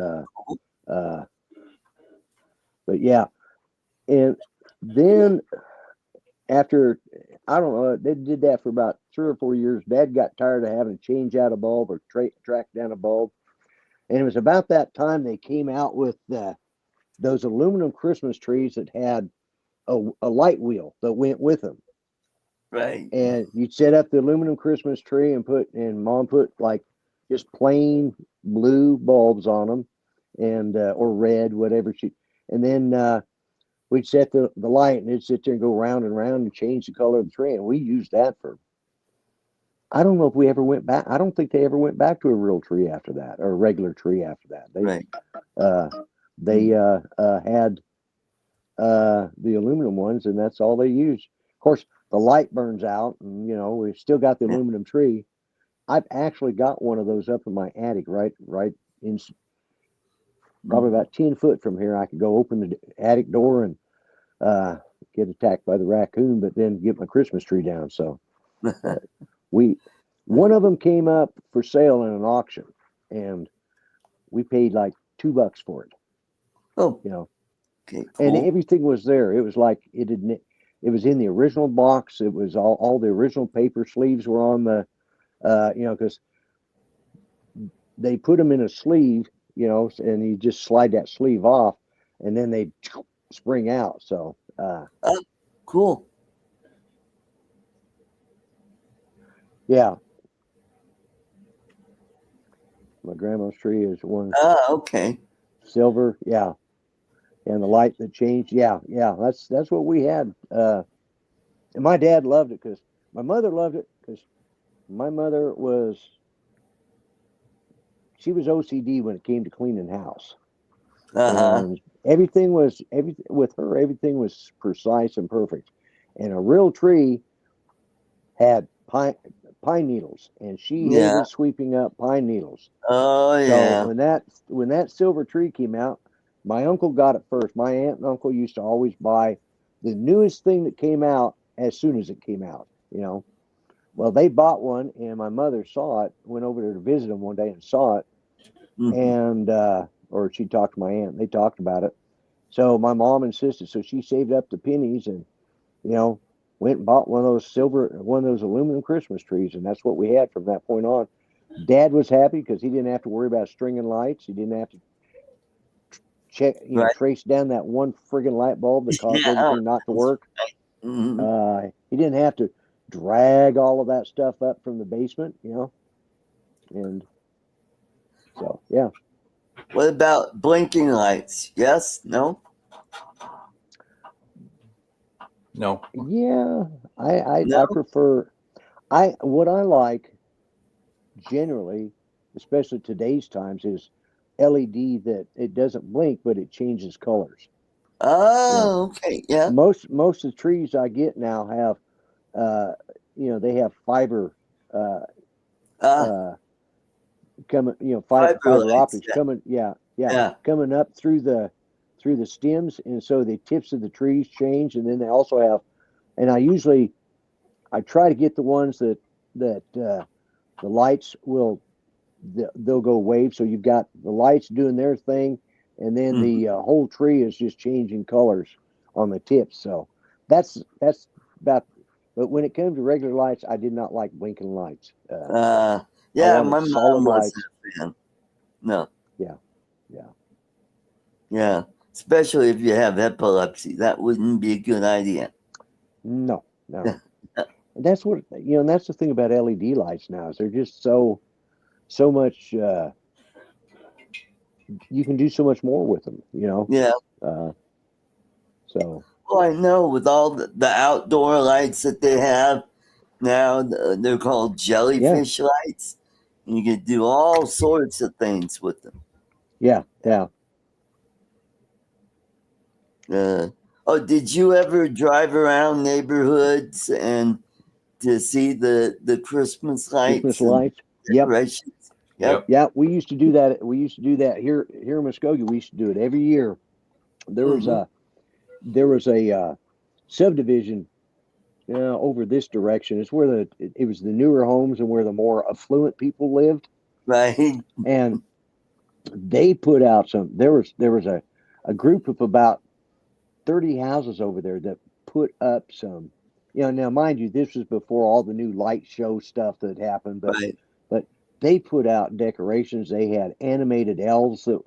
S1: but yeah. And then after, I don't know, they did that for about 3 or 4 years. Dad got tired of having to change out a bulb or track down a bulb. And it was about that time they came out with those aluminum Christmas trees that had a light wheel that went with them.
S2: Right.
S1: And you'd set up the aluminum Christmas tree and mom put like just plain blue bulbs on them, and or red, whatever and then we'd set the light, and it'd sit there and go round and round and change the color of the tree. And we used that for, I don't know if we ever went back. I don't think they ever went back to a real tree after that, or a regular tree after that. They had the aluminum ones, and that's all they used. Of course, the light burns out, and we've still got the aluminum tree. I've actually got one of those up in my attic, right in, probably about 10 foot from here. I could go open the attic door and get attacked by the raccoon, but then get my Christmas tree down. So one of them came up for sale in an auction, and we paid like $2 for it.
S2: Oh, okay, cool.
S1: And everything was there. It was like it was in the original box. It was all the original paper sleeves were on the, because they put them in a sleeve, and you just slide that sleeve off, and then they spring out. So,
S2: cool.
S1: Yeah. My grandma's tree is one.
S2: Okay.
S1: Silver, yeah. And the light that changed, yeah. That's what we had. And my dad loved it because my mother loved it because my mother she was OCD when it came to cleaning house. And everything was precise and perfect. And a real tree had pine needles, and she hated sweeping up pine needles.
S2: Oh yeah.
S1: So when that silver tree came out, my uncle got it first. My aunt and uncle used to always buy the newest thing that came out as soon as it came out. Well, they bought one, and my mother saw it. Went over there to visit them one day and saw it, and or she talked to my aunt. And they talked about it. So my mom insisted. So she saved up the pennies and went and bought one of those aluminum Christmas trees, and that's what we had from that point on. Dad was happy because he didn't have to worry about stringing lights. He didn't have to trace down that one friggin' light bulb that caused everything not to work. He didn't have to drag all of that stuff up from the basement, and So yeah.
S2: What about blinking lights? Yes? No?
S3: No.
S1: Yeah, I
S2: No?
S1: prefer what I like generally, especially today's times, is LED that it doesn't blink but it changes colors.
S2: Oh, okay. Yeah.
S1: Most of the trees I get now have they have fiber uh
S2: Ah,
S1: uh coming
S2: fiber
S1: fiber
S2: lights.
S1: optics coming
S2: Yeah.
S1: coming up through the stems, and so the tips of the trees change, and then they also have, and I try to get the ones that the lights they'll go wave, so you've got the lights doing their thing, and then
S2: Mhm.
S1: the whole tree is just changing colors on the tips. So that's about. But when it comes to regular lights, I did not like blinking lights. I
S2: Yeah,
S1: wanted
S2: my
S1: solid
S2: mom wasn't
S1: lights.
S2: a fan. No.
S1: Yeah, yeah.
S2: Yeah. Especially if you have epilepsy. That wouldn't be a good idea.
S1: No, no. And that's what and that's the thing about LED lights now, is they're just so much. You can do so much more with them.
S2: Yeah.
S1: Uh, so
S2: Well, I know with all the outdoor lights that they have now, they're called jellyfish lights. And you can do all sorts of things with them.
S1: yeah.
S2: Did you ever drive around neighborhoods and to see the Christmas
S1: Christmas
S2: lights and
S1: lights. Yep.
S2: decorations?
S3: Yep.
S1: Yeah, we used to do that. We used to do that here in Muskogee. We used to do it every year. There was
S2: Mhm.
S1: a subdivision over this direction. It's where it was the newer homes and where the more affluent people lived,
S2: Right.
S1: and they put out there was a group of about 30 houses over there that put up some. Now mind you, this was before all the new light show stuff that happened, but
S2: Right.
S1: they put out decorations. They had animated elves that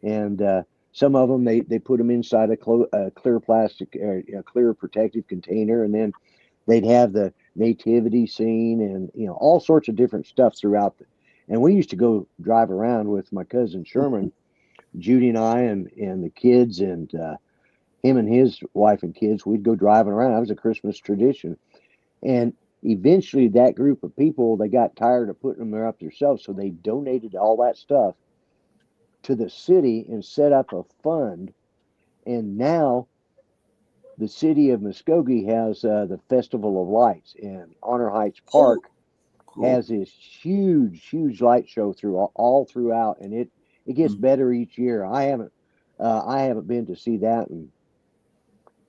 S1: and some of them they put them inside a clear plastic, clear protective container, and then they'd have the nativity scene and all sorts of different stuff throughout. And we used to go drive around with my cousin Sherman, Judy and I, and the kids, and him and his wife and kids. We'd go driving around. That was a Christmas tradition, and eventually that group of people, they got tired of putting them up themselves, so they donated all that stuff to the city and set up a fund. And now the city of Muskogee has the Festival of Lights, and Honor Heights
S2: Oh,
S1: Park
S2: cool.
S1: has this huge light show all throughout, and it gets better each year. I haven't been to see that, and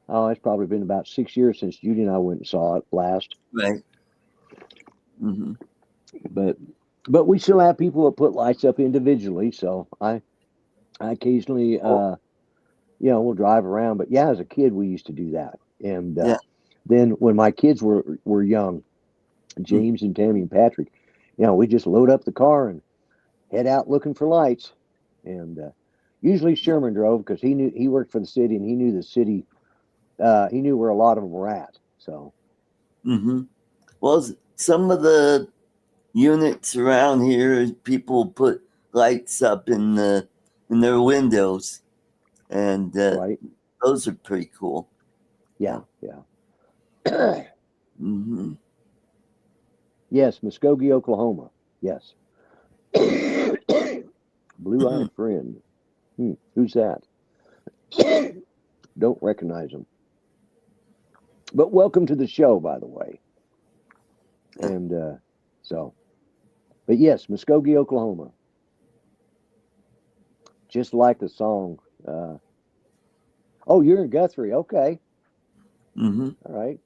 S1: it's probably been about 6 years since Judy and I went and saw it last.
S2: Right. Mm-hmm.
S1: But we still have people that put lights up individually, so I occasionally we'll drive around. But yeah, as a kid we used to do that, and
S2: Yeah.
S1: then when my kids were young, James and Tammy and Patrick, we just load up the car and head out looking for lights. And usually Sherman drove because he worked for the city, and he knew the city. He knew where a lot of them were at. So
S2: Mm-hmm. Well, some of the units around here, people put lights up in their windows, and
S1: right,
S2: those are pretty cool.
S1: yeah.
S2: Mm-hmm.
S1: Yes, Muskogee, Oklahoma. Yes. Blue-eyed friend. Who's that? Don't recognize him. But welcome to the show, by the way. And but yes, Muskogee, Oklahoma. Just like the song. You're in Guthrie. Okay.
S2: Mm-hmm.
S1: All right.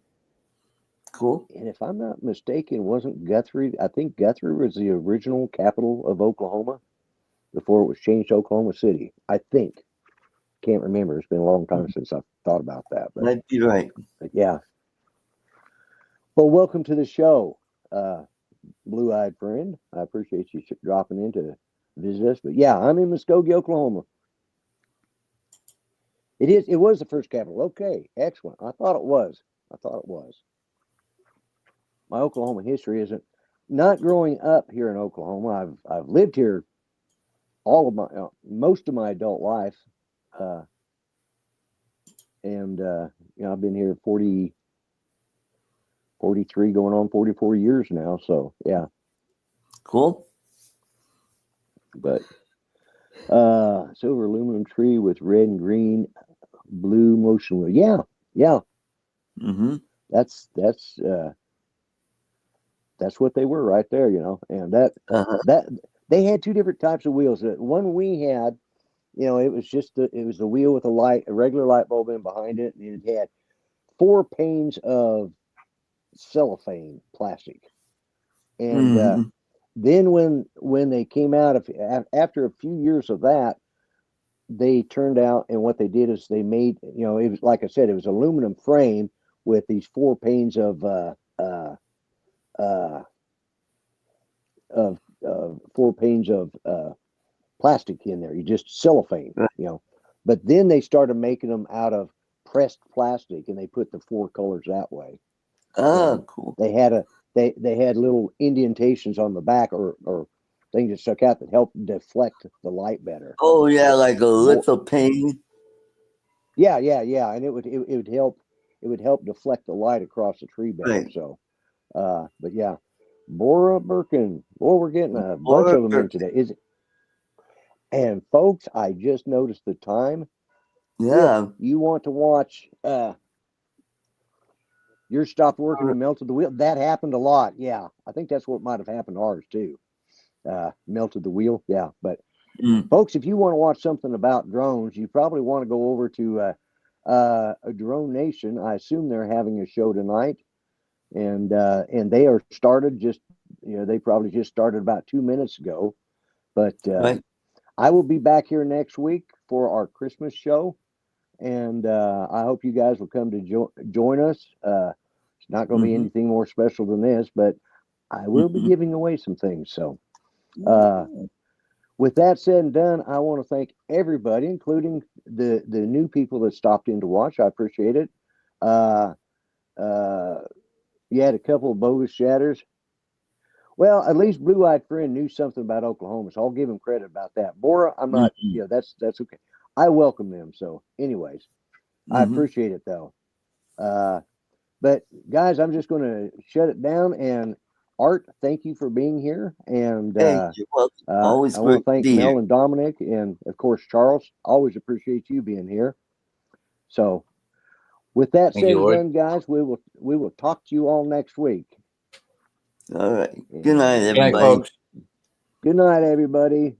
S2: Cool.
S1: And if I'm not mistaken, wasn't Guthrie? I think Guthrie was the original capital of Oklahoma before it was changed to Oklahoma City. I think. Can't remember. It's been a long time since I've thought about that.
S2: Might be right.
S1: But yeah. Well, welcome to the show, blue-eyed friend. I appreciate you dropping in to visit us. But yeah, I'm in Muskogee, Oklahoma. It was the first capital. Okay, excellent. I thought it was. My Oklahoma history isn't not growing up here in Oklahoma. I've lived here all of my most of my adult life, and I've been here 43 going on 44 years now. So yeah,
S2: Cool.
S1: but silver aluminum tree with red and green, blue motion wheel. Yeah.
S2: Mm-hmm.
S1: That's what they were right there, and that they had two different types of wheels. One we had, it was the wheel with a regular light bulb in behind it, and it had 4 panes of cellophane plastic. And then when they came out after a few years of that, they turned out, and what they did is they made, it was, like I said, it was aluminum frame with these 4 panes of 4 panes of plastic in there. You just cellophane, But then they started making them out of pressed plastic, and they put the 4 colors that way.
S2: Cool.
S1: They had they had little indentations on the back or things that stuck out that helped deflect the light better.
S2: Oh yeah, like a little pane.
S1: Yeah, and it would help deflect the light across the tree better.
S2: Right.
S1: So, but yeah, Bora Birkin. Boy, we're getting a bunch of them in today. And folks, I just noticed the time.
S2: Yeah.
S1: If you want to watch, yours stopped working and melted the wheel. That happened a lot. Yeah, I think that's what might have happened to ours too. Melted the wheel. Yeah, but folks, if you want to watch something about drones, you probably want to go over to a Drone Nation. I assume they're having a show tonight, and they are started just they probably just started about 2 minutes ago. But
S2: Right.
S1: I will be back here next week for our Christmas show, and I hope you guys will come to join us. It's not going to be anything more special than this, but I will be giving away some things. So with that said and done, I want to thank everybody, including the new people that stopped in to watch. I appreciate it. You had a couple of bogus shatters. Well, at least Blue Eyed Friend knew something about Oklahoma, so I'll give him credit about that. Bora, I'm not. That's okay. I welcome them. So, anyways, I appreciate it though. But guys, I'm just going to shut it down. And Art, thank you for being here. And
S2: Thank you. Well, always
S1: I want to
S2: great
S1: thank
S2: to be
S1: Mel
S2: here.
S1: and Dominic, and of course Charles. Always appreciate you being here. So, with that
S3: Thank
S1: said
S3: you,
S1: and
S3: Lloyd.
S1: done, guys, we will talk to you all next week.
S2: All right. Good night,
S3: Good night,
S2: everybody.
S3: folks.
S1: Good night, everybody.